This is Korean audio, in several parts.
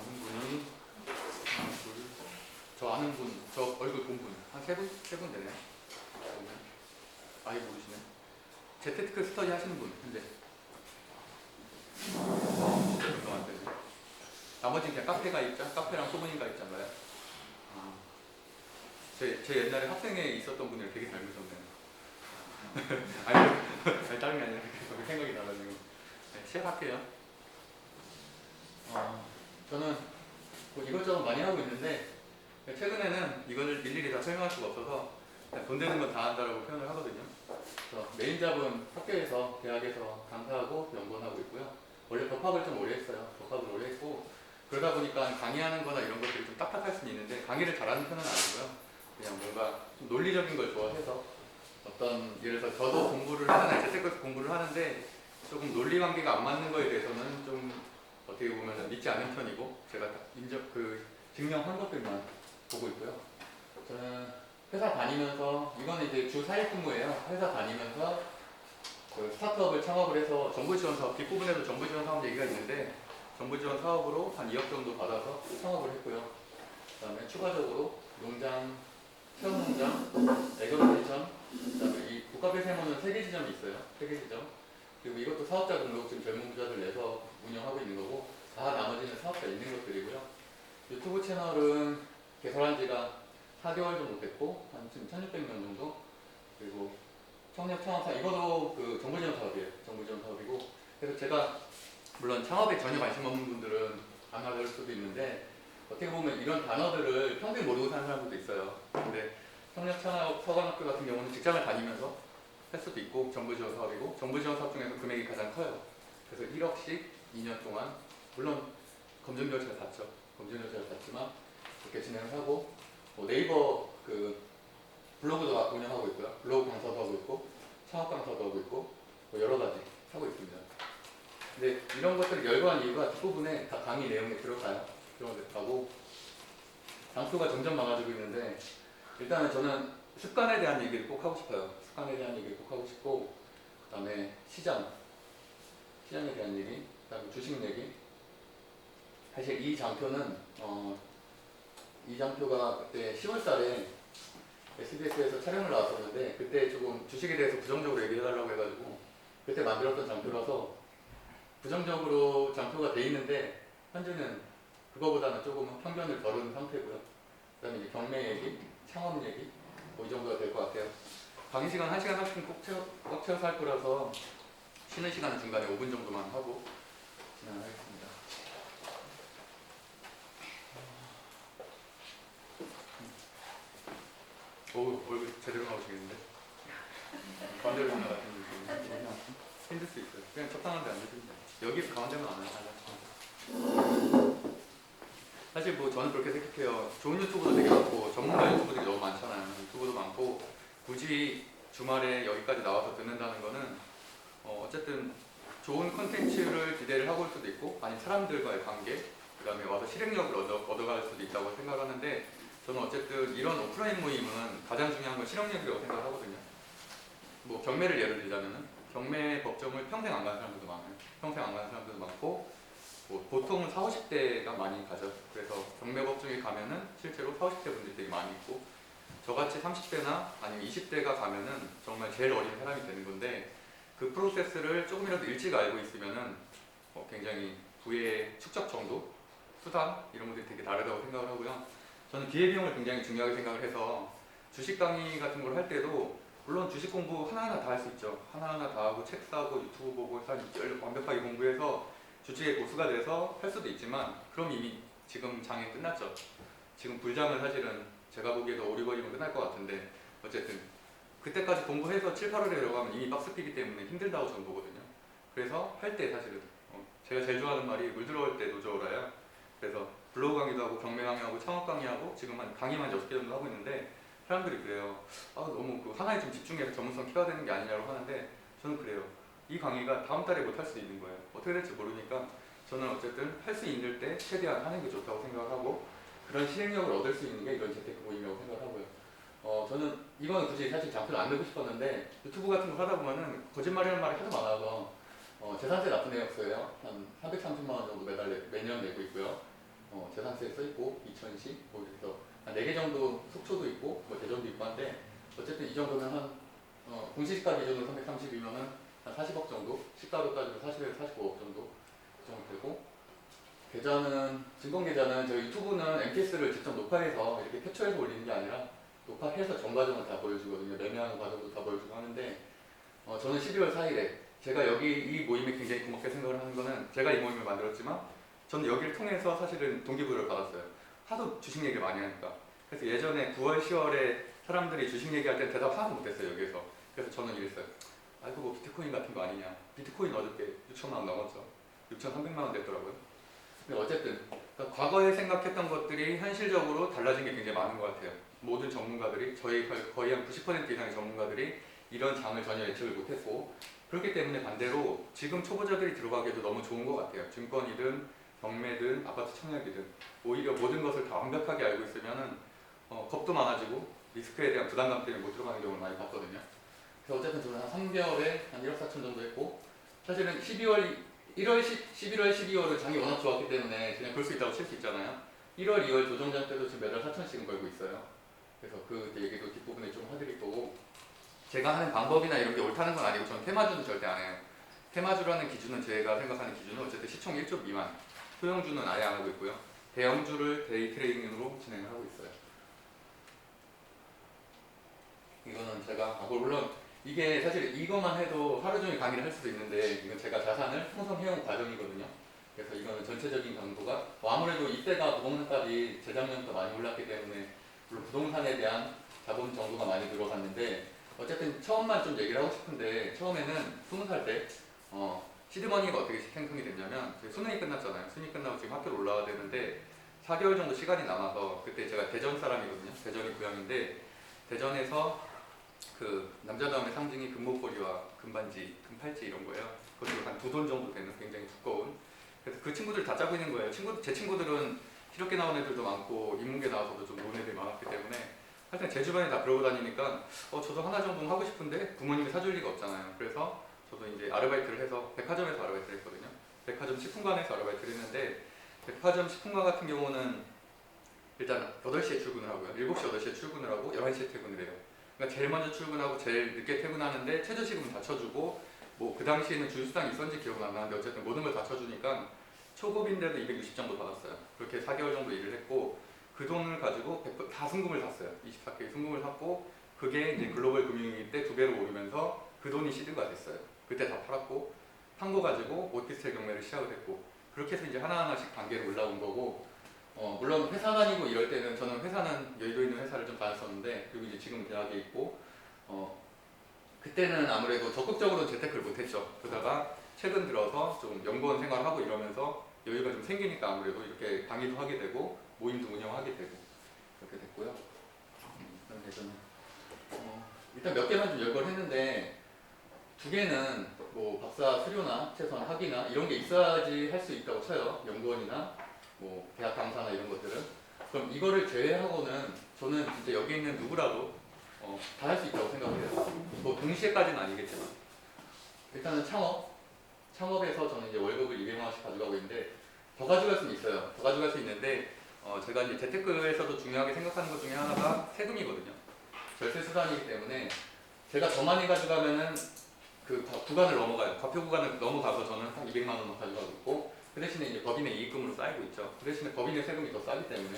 아는 분이 하나, 둘, 저 아는 분, 저 얼굴 본 분, 한 세 분? 세 분 되네요. 아예 모르시네. 재테크 스터디 하시는 분, 현재. 운동한 데. 나머지는 그냥 카페가 있자, 카페랑 소문인 가입자인가요? 아, 제 옛날에 학생회 있었던 분이랑 되게 닮으셨네요. 아니, 다른 게 아니라 그렇게 생각이 나가지고. 네, 시작할게요. 저는 뭐 이것저것 많이 하고 있는데, 최근에는 이거를 일일이 다 설명할 수가 없어서 그냥 돈 되는 건 다 한다라고 표현을 하거든요. 그래서 메인 잡은 학교에서, 대학에서 강사하고 연구원하고 있고요. 원래 법학을 좀 오래 했어요. 법학을 오래 했고, 그러다 보니까 강의하는 거나 이런 것들이 좀 딱딱할 수는 있는데, 강의를 잘하는 편은 아니고요. 그냥 뭔가 좀 논리적인 걸 좋아해서 어떤, 예를 들어서 저도 공부를 하잖아요. 재테크 공부를 하는데 조금 논리 관계가 안 맞는 거에 대해서는 좀 어떻게 보면 믿지 않는 편이고, 제가 증명한 것들만 보고 있고요. 저는 회사 다니면서, 이거는 이제 주 4일 근무예요. 회사 다니면서 그 스타트업을 창업을 해서 정부 지원 사업, 뒷부분에도 정부 지원 사업 얘기가 있는데, 정부 지원 사업으로 한 2억 정도 받아서 창업을 했고요. 그 다음에 추가적으로 농장, 체험농장, 애견펜션, 그 다음에 이 국가배세모는 3개 지점이 있어요. 3개 지점. 그리고 이것도 사업자 등록 지금 젊은 부자들 내서 운영하고 있는 거고, 다 나머지는 사업자 있는 것들이고요. 유튜브 채널은 개설한 지가 4개월 정도 됐고, 한 지금 1600명 정도. 그리고 청년 창업사, 이것도 그 정부지원 사업이에요. 정부지원 사업이고. 그래서 제가, 물론 창업에 전혀 관심 없는 분들은 안 받을 수도 있는데, 어떻게 보면 이런 단어들을 평생 모르고 사는 사람들도 있어요. 근데 청년 창업 서강학교 같은 경우는 직장을 다니면서 할 수도 있고, 정부 지원 사업이고, 정부 지원 사업 중에서 금액이 가장 커요. 그래서 1억씩 2년 동안, 물론 검증 절차를 받죠. 검증 절차를 받지만 그렇게 진행을 하고, 뭐 네이버 그 블로그도 운영하고 있고요. 블로그 강사도 하고 있고, 창업 강사도 하고 있고, 뭐 여러 가지 하고 있습니다. 근데 이런 것들을 열거한 이유가 뒷부분에 다 강의 내용에 들어가요. 들어가고, 장표가 점점 많아지고 있는데, 일단은 저는 습관에 대한 얘기를 꼭 하고 싶어요. 습관에 대한 얘기를 꼭 하고 싶고, 그 다음에 시장에 대한 얘기, 그 다음에 주식 얘기. 사실 이 장표는 이 장표가 그때 10월달에 SBS에서 촬영을 나왔었는데, 그때 조금 주식에 대해서 부정적으로 얘기해달라고 해가지고 그때 만들었던 장표라서 부정적으로 장표가 돼 있는데, 현재는 그거보다는 조금 편견을 덜은 상태고요. 그 다음에 이제 경매 얘기, 창업 얘기, 뭐 이 정도가 될 것 같아요. 강의 시간 1시간 30분 꽉 채워서 할 거라서 쉬는 시간은 중간에 5분 정도만 하고 진행하겠습니다. 오, 얼굴 제대로 나오시겠는데? 반대로 보면 같은 느낌. 힘들 수 있어요. 그냥 적당한데 안 되는데. 여기 가운데만 안 하죠. 사실 뭐 저는 그렇게 생각해요. 좋은 유튜브도 되게 많고, 전문가 유튜브들이 너무 많잖아요. 유튜브도 많고, 굳이 주말에 여기까지 나와서 듣는다는 거는 어쨌든 좋은 컨텐츠를 기대를 하고 올 수도 있고, 아니면 사람들과의 관계, 그 다음에 와서 실행력을 얻어갈 수도 있다고 생각하는데, 저는 어쨌든 이런 오프라인 모임은 가장 중요한 건 실행력이라고 생각하거든요. 뭐 경매를 예를 들자면은, 경매 법정을 평생 안 가는 사람들도 많아요. 평생 안 가는 사람들도 많고, 뭐 보통은 40, 50대가 많이 가죠. 그래서 경매 법정에 가면은 실제로 40, 50대 분들이 되게 많이 있고, 저같이 30대나 아니면 20대가 가면은 정말 제일 어린 사람이 되는 건데, 그 프로세스를 조금이라도 일찍 알고 있으면은 굉장히 부의 축적 정도, 수단 이런 것들이 되게 다르다고 생각을 하고요. 저는 기회비용을 굉장히 중요하게 생각을 해서 주식 강의 같은 걸 할 때도, 물론 주식 공부 하나하나 다 할 수 있죠. 하나하나 다 하고 책 사고 유튜브 보고 완벽하게 공부해서 주식의 고수가 돼서 할 수도 있지만, 그럼 이미 지금 장이 끝났죠. 지금 불장은 사실은 제가 보기에도 5, 6월이면 끝날 것 같은데, 어쨌든 그때까지 공부해서 7, 8월에 들어가면 이미 박스피기 때문에 힘들다고 저는 보거든요. 그래서 할 때 사실은 제가 제일 좋아하는 말이 물 들어올 때 노저어라요. 그래서 블로그 강의도 하고 경매 강의하고 창업 강의하고 지금 한 강의만 6개 정도 하고 있는데, 사람들이 그래요. 너무 그 하나에 좀 집중해서 전문성 키워야 되는 게 아니냐고 하는데, 저는 그래요. 이 강의가 다음 달에 못 할 수도 있는 거예요. 어떻게 될지 모르니까 저는 어쨌든 할 수 있는 때 최대한 하는 게 좋다고 생각하고, 그런 실행력을 얻을 수 있는 게 이런 재테크 모임이라고 생각하고요. 저는 이거는 굳이 사실 장표를 안 내고 싶었는데, 유튜브 같은 거 하다 보면은 거짓말이라는 말이 하도 많아서 재산세 납부 내역서예요. 한 330만 원 정도 매년 내고 있고요. 재산세에 써 있고 이천시 뭐 그래서 한 4개 정도 속초도 있고 뭐 대전도 있고 한데 어쨌든 이 정도면 한 공시지가 기준으로 330이면은 한 40억 정도 시가로 따지면 40에서 45억 정도 그 정도 되고 계좌는 증권계좌는 저희 유튜브는 MTS를 직접 녹화해서 이렇게 캡처해서 올리는 게 아니라 녹화해서 전 과정을 다 보여주거든요. 매매하는 과정도 다 보여주고 하는데 저는 12월 4일에 제가 여기 이 모임에 굉장히 고맙게 생각을 하는 거는 제가 이 모임을 만들었지만 저는 여기를 통해서 사실은 동기부여를 받았어요. 하도 주식 얘기를 많이 하니까. 그래서 예전에 9월, 10월에 사람들이 주식 얘기할 때 대답 하나도 못했어요, 여기에서. 그래서 저는 이랬어요. 아이고 뭐 비트코인 같은 거 아니냐. 비트코인 어저께 6천만 원 넘었죠. 6,300만 원 됐더라고요. 근데 어쨌든 그러니까 과거에 생각했던 것들이 현실적으로 달라진 게 굉장히 많은 것 같아요. 모든 전문가들이 저희 거의 한 90% 이상의 전문가들이 이런 장을 전혀 예측을 못했고 그렇기 때문에 반대로 지금 초보자들이 들어가기에도 너무 좋은 것 같아요. 증권이든 경매든 아파트 청약이든 오히려 모든 것을 다 완벽하게 알고 있으면은 겁도 많아지고 리스크에 대한 부담감 때문에 못 들어가는 경우를 많이 봤거든요. 그래서 어쨌든 저는 한 3개월에 한 1억 4천 정도 했고 사실은 11월, 12월은 장이 워낙 좋았기 때문에 그냥 걸 수 있다고 칠 수 있잖아요. 1월, 2월 조정장 때도 지금 매달 4천씩은 걸고 있어요. 그래서 그 얘기도 뒷부분에 좀 해드릴 거고 제가 하는 방법이나 이런 게 옳다는 건 아니고 저는 테마주는 절대 안 해요. 테마주라는 기준은 제가 생각하는 기준은 어쨌든 시총 1조 미만 소형주는 아예 안 하고 있고요. 대형주를 데이 트레이딩으로 진행을 하고 있어요. 이거는 제가 물론 이게 사실 이것만 해도 하루 종일 강의를 할 수도 있는데 이건 제가 자산을 형성해온 과정이거든요. 그래서 이거는 전체적인 강도가 아무래도 이때가 부동산값이 재작년보다 많이 올랐기 때문에 물론 부동산에 대한 자본 정도가 많이 늘어갔는데 어쨌든 처음만 좀 얘기를 하고 싶은데 처음에는 20살 때 시드머니가 어떻게 생성이 됐냐면 수능이 끝났잖아요. 수능이 끝나고 지금 학교로 올라와야 되는데 4개월 정도 시간이 남아서 그때 제가 대전 사람이거든요. 대전이 고향인데 대전에서 그 남자다움의 상징이 금목걸이와 금반지, 금팔찌 이런 거예요. 그것도 한 2돈 정도 되는 굉장히 두꺼운. 그래서 그 친구들 다 짜고 있는 거예요. 제 친구들은 실업계 나온 애들도 많고 인문계 나와서도 좀 노는 애들이 많았기 때문에 하여튼 제 주변에 다 그러고 다니니까 저도 하나 정도는 하고 싶은데 부모님이 사줄 리가 없잖아요. 그래서 저도 이제 아르바이트를 해서 백화점에서 아르바이트를 했거든요. 백화점 식품관에서 아르바이트를 했는데 백화점 식품관 같은 경우는 일단 8시에 출근을 하고요. 7시, 8시에 출근을 하고 11시에 퇴근을 해요. 그러니까 제일 먼저 출근하고 제일 늦게 퇴근하는데 최저시급은 다 쳐주고 뭐 그 당시에는 주휴수당이 있었는지 기억은 안 나는데 어쨌든 모든 걸 다 쳐주니까 초급인데도 260 정도 받았어요. 그렇게 4개월 정도 일을 했고 그 돈을 가지고 다 순금을 샀어요. 24K 순금을 샀고 그게 이제 글로벌 금융위기 때 2배로 오르면서 그 돈이 시드가 됐어요. 그때 다 팔았고 판 거 가지고 오피스텔 경매를 시작을 했고 그렇게 해서 이제 하나하나씩 단계로 올라온 거고 물론 회사 다니고 이럴 때는 저는 회사는 여의도에 있는 회사를 좀 다녔었는데 그리고 이제 지금 대학에 있고 그때는 아무래도 적극적으로 재테크를 못했죠. 그러다가 최근 들어서 좀 연구원 생활을 하고 이러면서 여유가 좀 생기니까 아무래도 이렇게 강의도 하게 되고 모임도 운영하게 되고 그렇게 됐고요. 그런데 저는 일단 몇 개만 좀 열거를 했는데 2개는 뭐 박사 수료나 최소한 학위나 이런 게 있어야지 할 수 있다고 쳐요. 연구원이나 뭐 대학 강사나 이런 것들은. 그럼 이거를 제외하고는 저는 진짜 여기 있는 누구라도 다 할 수 있다고 생각해요. 뭐 동시에까지는 아니겠지만 일단은 창업에서 저는 이제 월급을 200만 원씩 가져가고 있는데 더 가져갈 수는 있어요. 더 가져갈 수 있는데 제가 이제 재테크에서도 중요하게 생각하는 것 중에 하나가 세금이거든요. 절세 수단이기 때문에 제가 더 많이 가져가면은 그 구간을 넘어가요. 과표 구간을 넘어가서 저는 한 200만 원만 가져가고 있고 그 대신에 이제 법인의 이익금으로 쌓이고 있죠. 그 대신에 법인의 세금이 더 싸기 때문에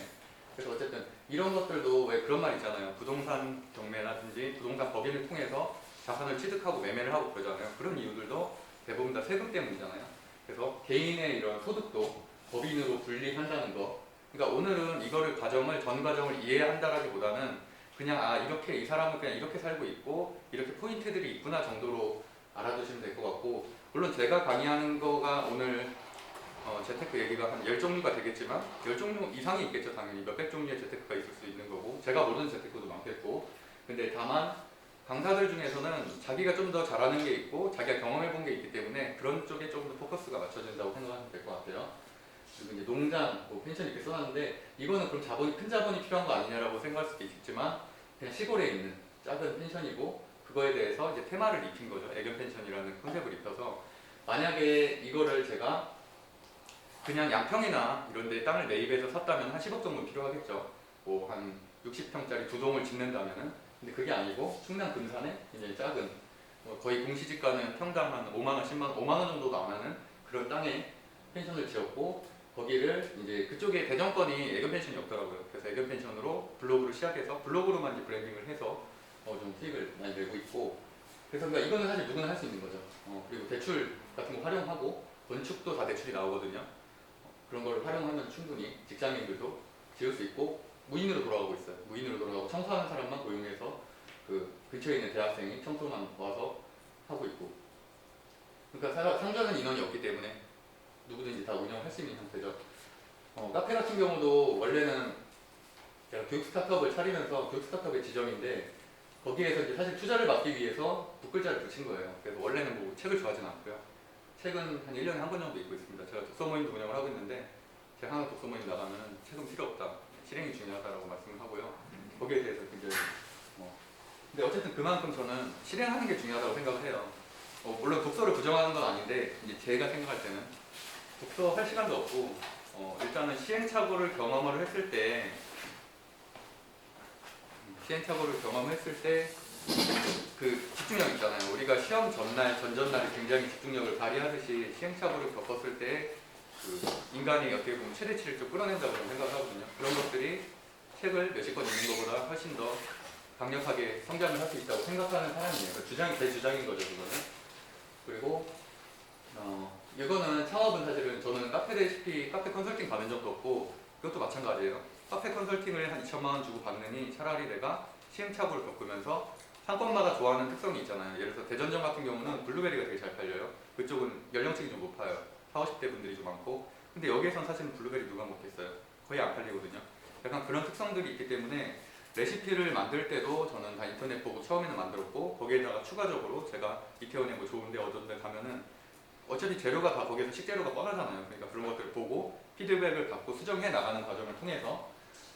그래서 어쨌든 이런 것들도 왜 그런 말 있잖아요. 부동산 경매라든지 부동산 법인을 통해서 자산을 취득하고 매매를 하고 그러잖아요. 그런 이유들도 대부분 다 세금 때문이잖아요. 그래서 개인의 이런 소득도 법인으로 분리한다는 거. 그러니까 오늘은 이거를 전 과정을 이해한다라기보다는 그냥 이렇게 이 사람은 그냥 이렇게 살고 있고 이렇게 포인트들이 있구나 정도로 알아두시면 될 것 같고 물론 제가 강의하는 거가 오늘 재테크 얘기가 한 10종류가 되겠지만 10종류 이상이 있겠죠. 당연히 몇백 종류의 재테크가 있을 수 있는 거고 제가 모르는 재테크도 많겠고 근데 다만 강사들 중에서는 자기가 좀 더 잘하는 게 있고 자기가 경험해 본 게 있기 때문에 그런 쪽에 좀 더 포커스가 맞춰진다고 생각하면 될 것 같아요. 그리고 이제 농장, 뭐 펜션 이렇게 써놨는데 이거는 그럼 큰 자본이 필요한 거 아니냐라고 생각할 수도 있겠지만 그냥 시골에 있는 작은 펜션이고 그거에 대해서 이제 테마를 입힌 거죠. 애견 펜션이라는 컨셉을 입혀서 만약에 이거를 제가 그냥 양평이나 이런 데 땅을 매입해서 샀다면 한 10억 정도 필요하겠죠. 뭐 한 60평짜리 두 동을 짓는다면은. 근데 그게 아니고 충남 금산에 굉장히 작은 뭐 거의 공시지가는 평당 한 5만 원, 10만 원, 5만 원 정도도 안 하는 그런 땅에 펜션을 지었고 거기를 이제 그쪽에 대정권이 애견 펜션이 없더라고요. 그래서 애견 펜션으로 블로그로 시작해서 블로그로만 이제 브랜딩을 해서 좀 수익을 많이 내고 있고 그래서 그러니까 이거는 사실 누구나 할 수 있는 거죠. 그리고 대출 같은 거 활용하고 건축도 다 대출이 나오거든요. 그런 걸 활용하면 충분히 직장인들도 지을 수 있고 무인으로 돌아가고 있어요. 무인으로 돌아가고 청소하는 사람만 고용해서 그 근처에 있는 대학생이 청소만 와서 하고 있고 그러니까 상주하는 인원이 없기 때문에 누구든지 다 운영할 수 있는 형태죠. 카페 같은 경우도 원래는 제가 교육 스타트업을 차리면서 교육 스타트업의 지점인데 거기에서 이제 사실 투자를 받기 위해서 북글자를 붙인 거예요. 그래서 원래는 뭐 책을 좋아하진 않고요. 책은 한 1년에 한 권 정도 읽고 있습니다. 제가 독서 모임도 운영을 하고 있는데 제가 하나 독서 모임 나가면 책은 필요 없다. 실행이 중요하다라고 말씀을 하고요. 거기에 대해서 굉장히 근데 어쨌든 그만큼 저는 실행하는 게 중요하다고 생각을 해요. 물론 독서를 부정하는 건 아닌데 이제 제가 생각할 때는 독서 할 시간도 없고 일단은 시행착오를 경험을 했을 때 그 집중력 있잖아요. 우리가 시험 전날, 전전날에 굉장히 집중력을 발휘하듯이 시행착오를 겪었을 때 그 인간이 어떻게 보면 최대치를 좀 끌어낸다고 저는 생각을 하거든요. 그런 것들이 책을 몇십 권 읽는 것보다 훨씬 더 강력하게 성장을 할 수 있다고 생각하는 사람이에요. 제 주장인 거죠, 그거는. 그리고 이거는 창업은 사실은 저는 카페 컨설팅 받은 적도 없고 그것도 마찬가지예요. 카페 컨설팅을 한 2천만 원 주고 받느니 차라리 내가 시행착오를 겪으면서 상권마다 좋아하는 특성이 있잖아요. 예를 들어서 대전점 같은 경우는 블루베리가 되게 잘 팔려요. 그쪽은 연령층이 좀 높아요. 40, 50대 분들이 좀 많고 근데 여기에선 사실은 블루베리 누가 먹겠어요. 거의 안 팔리거든요. 약간 그런 특성들이 있기 때문에 레시피를 만들 때도 저는 다 인터넷 보고 처음에는 만들었고 거기에다가 추가적으로 제가 이태원에 뭐 좋은데 어떤데 가면은 어차피 재료가 다 거기에서 식재료가 뻔하잖아요. 그러니까 그런 것들을 보고 피드백을 받고 수정해 나가는 과정을 통해서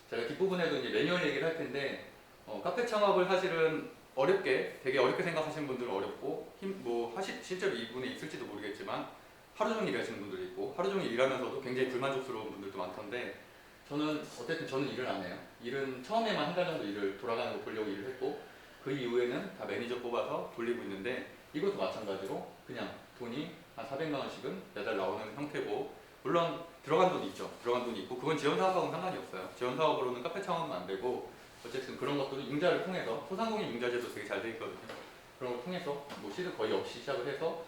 제가 뒷부분에도 이제 매뉴얼 얘기를 할 텐데 카페 창업을 사실은 되게 어렵게 생각하시는 분들은 어렵고 실제로 이분에 있을지도 모르겠지만 하루 종일 일하시는 분들이 있고 하루 종일 일하면서도 굉장히 불만족스러운 분들도 많던데 저는 일을 안 해요. 일은 처음에만 한 달 정도 일을 돌아가는 거 보려고 일을 했고 그 이후에는 다 매니저 뽑아서 돌리고 있는데 이것도 마찬가지로 그냥 돈이 한 400만 원씩은 매달 나오는 형태고 물론 들어간 돈이 있죠. 들어간 돈이 있고 그건 지원 사업하고는 상관이 없어요. 지원 사업으로는 카페 창업은 안 되고 어쨌든 그런 것들은 융자를 통해서 소상공인 융자제도 되게 잘 돼 있거든요. 그런 걸 통해서 뭐 시드 거의 없이 시작을 해서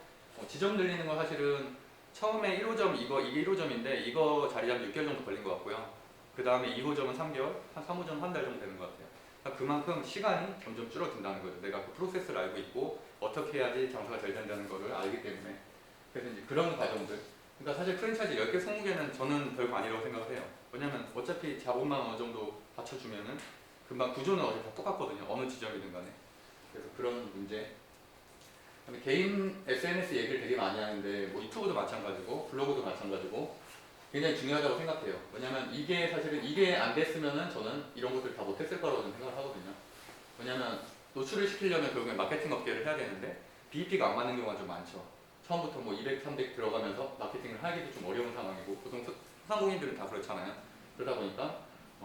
지점 늘리는 건 사실은 처음에 1호점 이게 1호점인데 이거 자리 잡는 6개월 정도 걸린 것 같고요. 그 다음에 2호점은 3개월, 한 3호점 한 달 정도 되는 것 같아요. 그러니까 그만큼 시간이 점점 줄어든다는 거죠. 내가 그 프로세스를 알고 있고 어떻게 해야지 장사가 잘 된다는 거를 알기 때문에 그래서 이제 그런 과정들 그러니까 사실 프랜차이즈 10개, 20개는 저는 별거 아니라고 생각을 해요. 왜냐면 어차피 자본만 어느 정도 받쳐주면은 금방 구조는 어차피 다 똑같거든요. 어느 지점이든 간에. 그래서 그런 문제. 그다음에 개인 SNS 얘기를 되게 많이 하는데 뭐 유튜브도 마찬가지고 블로그도 마찬가지고 굉장히 중요하다고 생각해요. 왜냐면 이게 안 됐으면은 저는 이런 것들 다 못했을 거라고 생각을 하거든요. 왜냐면 노출을 시키려면 결국엔 마케팅 업계를 해야 되는데 BEP가 안 맞는 경우가 좀 많죠. 처음부터 뭐 200, 300 들어가면서 마케팅을 하기도 좀 어려운 상황이고 보통 소상공인들은 다 그렇잖아요. 그러다 보니까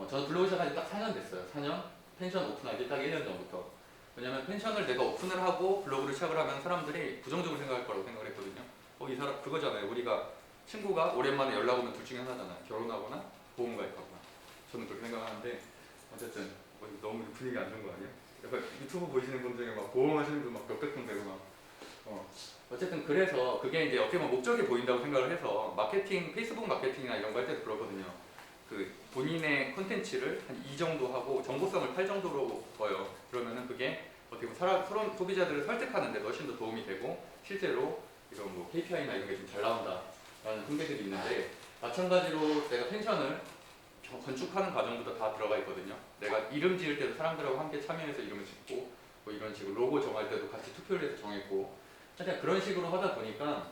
저는 블로그 시작한 지 딱 4년 됐어요. 4년 펜션 오픈하기 딱 1년 전부터. 왜냐면 펜션을 내가 오픈을 하고 블로그를 시작을 하면 사람들이 부정적으로 생각할 거라고 생각을 했거든요. 이 사람 그거잖아요. 우리가 친구가 오랜만에 연락 오면 둘 중에 하나잖아요. 결혼하거나 보험가입하거나. 저는 그렇게 생각하는데 어쨌든 너무 분위기 안 좋은 거 아니에요? 약간 유튜브 보시는 분 중에 막 보험하시는 분 막 몇백 분 되고 막 어쨌든 그래서 그게 이제 어떻게 보면 목적이 보인다고 생각을 해서 페이스북 마케팅이나 이런 거 할 때도 그러거든요. 그 본인의 콘텐츠를 한 이 정도 하고 정보성을 팔 정도로 봐요. 그러면은 그게 어떻게 보면 서로 소비자들을 설득하는 데 훨씬 더 도움이 되고 실제로 이런 뭐 KPI나 이런 게 좀 잘 나온다라는 통계들이 있는데 마찬가지로 내가 펜션을 건축하는 과정부터 다 들어가 있거든요. 내가 이름 지을 때도 사람들하고 함께 참여해서 이름을 짓고 뭐 이런 식으로 로고 정할 때도 같이 투표를 해서 정했고 하여튼 그런 식으로 하다 보니까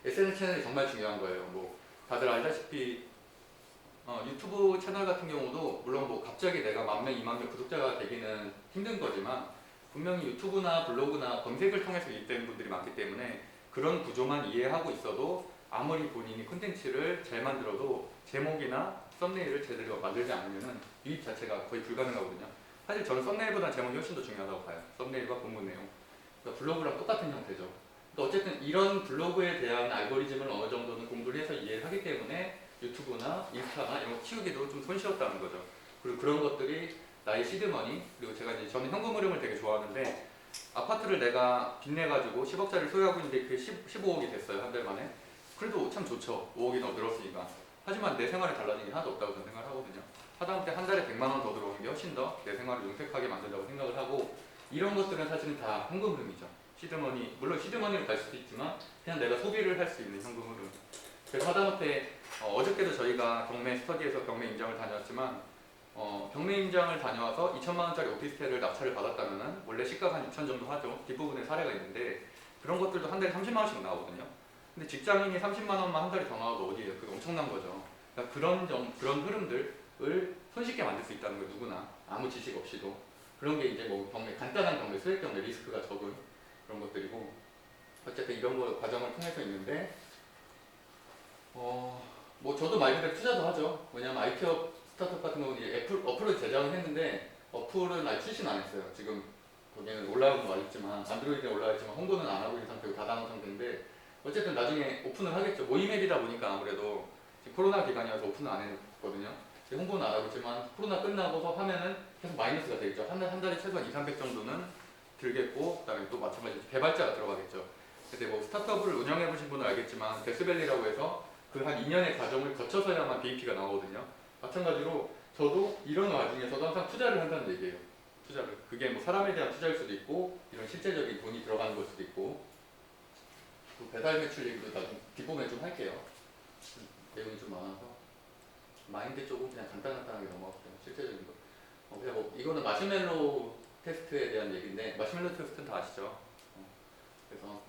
SNS 채널이 정말 중요한 거예요. 뭐 다들 알다시피 유튜브 채널 같은 경우도 물론 뭐 갑자기 내가 10,000명, 20,000명 구독자가 되기는 힘든 거지만 분명히 유튜브나 블로그나 검색을 통해서 유입되는 분들이 많기 때문에 그런 구조만 이해하고 있어도 아무리 본인이 콘텐츠를 잘 만들어도 제목이나 썸네일을 제대로 만들지 않으면 유입 자체가 거의 불가능하거든요. 사실 저는 썸네일보다 제목이 훨씬 더 중요하다고 봐요. 썸네일과 본문 내용. 그러니까 블로그랑 똑같은 형태죠. 그러니까 어쨌든 이런 블로그에 대한 알고리즘을 어느 정도는 공부를 해서 이해를 하기 때문에 유튜브나 인스타나 이런 거 키우기도 좀 손쉬웠다는 거죠. 그리고 그런 것들이 나의 시드머니, 그리고 제가 이제 저는 현금 흐름을 되게 좋아하는데 아파트를 내가 빚내가지고 10억짜리 소유하고 있는데 그게 15억이 됐어요. 한 달 만에. 그래도 참 좋죠. 5억이 더 늘었으니까. 하지만 내 생활에 달라진 게 하나도 없다고 저는 생각을 하거든요. 하다못해 한 달에 100만 원 더 들어오는 게 훨씬 더 내 생활을 윤택하게 만든다고 생각을 하고, 이런 것들은 사실은 다 현금 흐름이죠. 시드머니, 물론 시드머니로 갈 수도 있지만 그냥 내가 소비를 할 수 있는 현금 흐름. 그래서 하다못해 어저께도 저희가 경매 스터디에서 경매 임장을 다녔지만 경매 임장을 다녀와서 2천만 원짜리 오피스텔을 납찰을 받았다면은 원래 시가가 한 6천 정도 하죠. 뒷부분에 사례가 있는데 그런 것들도 한 달에 30만 원씩 나오거든요. 근데 직장인이 30만 원만 한 달에 더 나와도 어디예요? 그게 엄청난 거죠. 그러니까 그런 흐름들을 손쉽게 만들 수 있다는 거예요. 누구나 아무 지식 없이도. 그런 게 이제 뭐 경매, 간단한 경매, 수익 경매, 리스크가 적은 그런 것들이고, 어쨌든 이런 거 과정을 통해서 있는데 뭐 저도 말 그대로 투자도 하죠. 왜냐면 IT업 스타트업 같은 경우는 이제 어플을 제작을 했는데 어플은 아직 출시는 안 했어요. 지금 거기는 올라오긴 와있지만 안드로이드에 올라와있지만 홍보는 안 하고 있는 상태고 닫아놓은 상태인데 어쨌든 나중에 오픈을 하겠죠. 모임앱이다 보니까 아무래도 지금 코로나 기간이어서 오픈을 안 했거든요. 홍보는 안 하고 있지만 코로나 끝나고서 하면은 계속 마이너스가 되겠죠. 한 달에 최소한 2, 300 정도는 들겠고, 그다음에 또 마찬가지로 개발자가 들어가겠죠. 근데 뭐 스타트업을 운영해 보신 분은 알겠지만 데스밸리라고 해서 그 한 2년의 과정을 거쳐서야만 BEP가 나오거든요. 마찬가지로 저도 이런 와중에서도 항상 투자를 한다는 얘기예요. 투자를. 그게 뭐 사람에 대한 투자일 수도 있고 이런 실제적인 돈이 들어가는 걸 수도 있고, 또 배달 매출 얘기도 나중에 뒷부분에 좀 할게요. 내용이 좀 많아서 마인드 쪽은 그냥 간단하게 넘어갈게요. 실제적인 거. 그냥 뭐 이거는 마시멜로 테스트에 대한 얘기인데 마시멜로 테스트는 다 아시죠? 그래서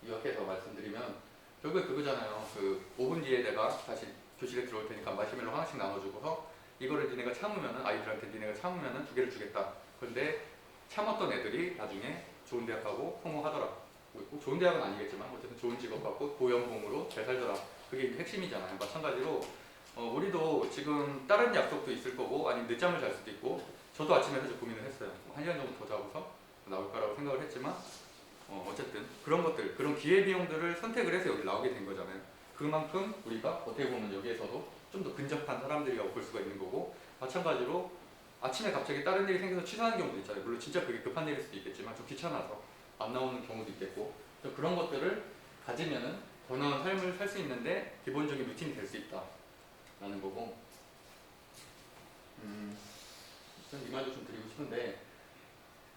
요약해서 말씀드리면 결국에 그거잖아요. 그 5분 뒤에 내가 다시 교실에 들어올 테니까 마시멜로 하나씩 나눠주고서 이거를 니네가 참으면은, 아이들한테 니네가 참으면은 2개를 주겠다. 그런데 참았던 애들이 나중에 좋은 대학 가고 성공하더라. 꼭 좋은 대학은 아니겠지만 어쨌든 좋은 직업 갖고 고연봉으로 잘 살더라. 그게 이제 핵심이잖아요. 마찬가지로 우리도 지금 다른 약속도 있을 거고 아니면 늦잠을 잘 수도 있고, 저도 아침에 사실 고민을 했어요. 1시간 정도 더 자고서 나올 거라고 생각을 했지만 어쨌든 그런 것들, 그런 기회비용들을 선택을 해서 여기 나오게 된 거잖아요. 그만큼 우리가 어떻게 보면 여기에서도 좀 더 근접한 사람들이라고 볼 수가 있는 거고, 마찬가지로 아침에 갑자기 다른 일이 생겨서 취소하는 경우도 있잖아요. 물론 진짜 그게 급한 일일 수도 있겠지만 좀 귀찮아서 안 나오는 경우도 있겠고, 그런 것들을 가지면은 더 나은 삶을 살 수 있는데 기본적인 루틴이 될 수 있다 라는 거고, 저는 이 말도 좀 드리고 싶은데,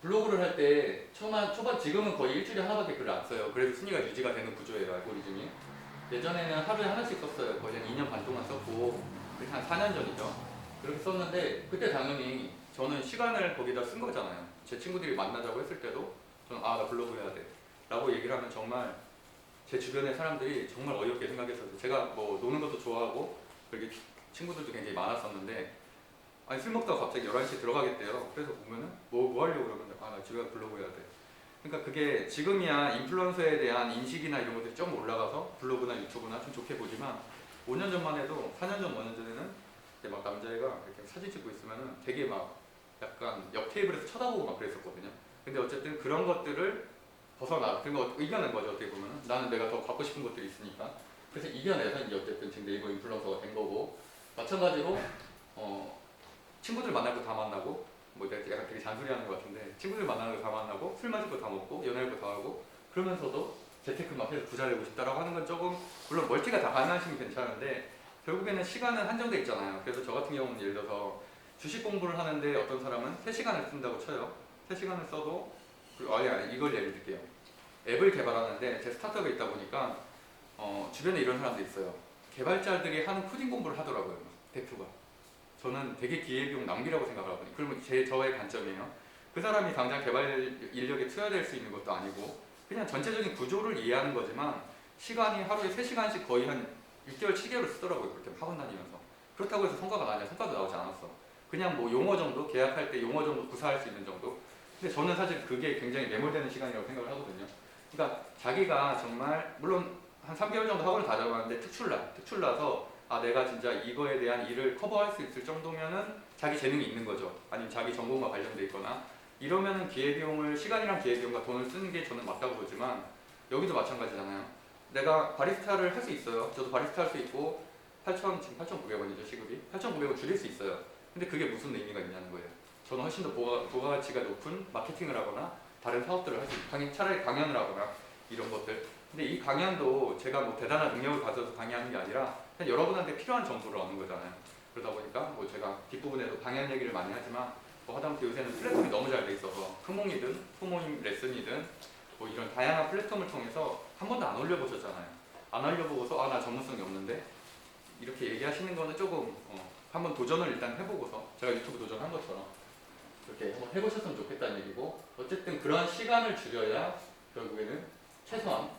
블로그를 할 때 초반 지금은 거의 일주일에 하나밖에 글을 안 써요. 그래도 순위가 유지가 되는 구조예요, 알고리즘이. 예전에는 하루에 하나씩 썼어요. 거의 한 2년 반 동안 썼고, 그게 한 4년 전이죠. 그렇게 썼는데 그때 당연히 저는 시간을 거기다 쓴 거잖아요. 제 친구들이 만나자고 했을 때도 저는 나 블로그 해야 돼 라고 얘기를 하면 정말 제 주변의 사람들이 정말 어이없게 생각했어요. 제가 뭐 노는 것도 좋아하고 그렇게 친구들도 굉장히 많았었는데, 아니 술 먹다가 갑자기 11시에 들어가겠대요. 그래서 보면은 뭐 하려고 그러면 나 집에 가서 블로그 해야 돼. 그러니까 그게 지금이야 인플루언서에 대한 인식이나 이런 것들이 좀 올라가서 블로그나 유튜브나 좀 좋게 보지만 5년 전만 해도 4년 전, 5년 전에는 이제 막 남자애가 이렇게 사진 찍고 있으면은 되게 막 약간 옆 테이블에서 쳐다보고 막 그랬었거든요. 근데 어쨌든 그런 것들을 벗어나, 그런 거 이겨낸 거죠. 어떻게 보면은 나는 내가 더 갖고 싶은 것들이 있으니까. 그래서 이겨내서 이제 어쨌든 지금 네이버 인플루언서가 된 거고, 마찬가지로 친구들 만날 거 다 만나고, 뭐 내가 약간 되게 잔소리하는 것 같은데 친구들 만나는 거 다 만나고 술 마실 거 다 먹고 연애할 거 다 하고, 그러면서도 재테크 막 해서 부자 되고 싶다라고 하는 건 조금, 물론 멀티가 다 가능하시면 괜찮은데 결국에는 시간은 한정돼 있잖아요. 그래서 저 같은 경우는 예를 들어서 주식 공부를 하는데 어떤 사람은 3시간을 쓴다고 쳐요. 3시간을 써도 아니 이걸 예를 들게요. 앱을 개발하는데 제 스타트업에 있다 보니까 주변에 이런 사람들이 있어요. 개발자들이 하는 코딩 공부를 하더라고요. 대표가. 저는 되게 기회비용 낭비라고 생각을 하거든요. 그러면 저의 관점이에요. 그 사람이 당장 개발 인력에 투여될 수 있는 것도 아니고 그냥 전체적인 구조를 이해하는 거지만 시간이 하루에 3시간씩 거의 한 6개월, 7개월을 쓰더라고요. 그렇게 학원 다니면서. 그렇다고 해서 성과가 나냐? 성과도 나오지 않았어. 그냥 뭐 용어 정도, 계약할 때 용어 정도 구사할 수 있는 정도. 근데 저는 사실 그게 굉장히 매몰되는 시간이라고 생각을 하거든요. 그러니까 자기가 정말, 물론 한 3개월 정도 학원을 다녀봤는데 특출나서 아 내가 진짜 이거에 대한 일을 커버할 수 있을 정도면은 자기 재능이 있는 거죠. 아니면 자기 전공과 관련돼 있거나 이러면은 기회비용을 시간이랑 기회비용과 돈을 쓰는 게 저는 맞다고 보지만 여기도 마찬가지잖아요. 내가 바리스타를 할 수 있어요. 저도 바리스타 할 수 있고 8천 지금 8,900원이죠 시급이 8,900원 줄일 수 있어요. 근데 그게 무슨 의미가 있냐는 거예요. 저는 훨씬 더 부가가치가 높은 마케팅을 하거나 다른 사업들을 할 수 있고 차라리 강연을 하거나 이런 것들. 근데 이 강연도 제가 뭐 대단한 능력을 가져서 강의하는 게 아니라 그냥 여러분한테 필요한 정보를 얻는 거잖아요. 그러다 보니까 뭐 제가 뒷부분에도 강연 얘기를 많이 하지만 뭐 하다못해 요새는 플랫폼이 너무 잘 돼 있어서 크몽이든 후모임 레슨이든 뭐 이런 다양한 플랫폼을 통해서 한 번도 안 올려보셨잖아요. 안 올려보고서 아 나 전문성이 없는데 이렇게 얘기하시는 거는 조금 한번 도전을 일단 해보고서 제가 유튜브 도전한 것처럼 이렇게 한번 해보셨으면 좋겠다는 얘기고 어쨌든 그런 시간을 줄여야 결국에는 최소한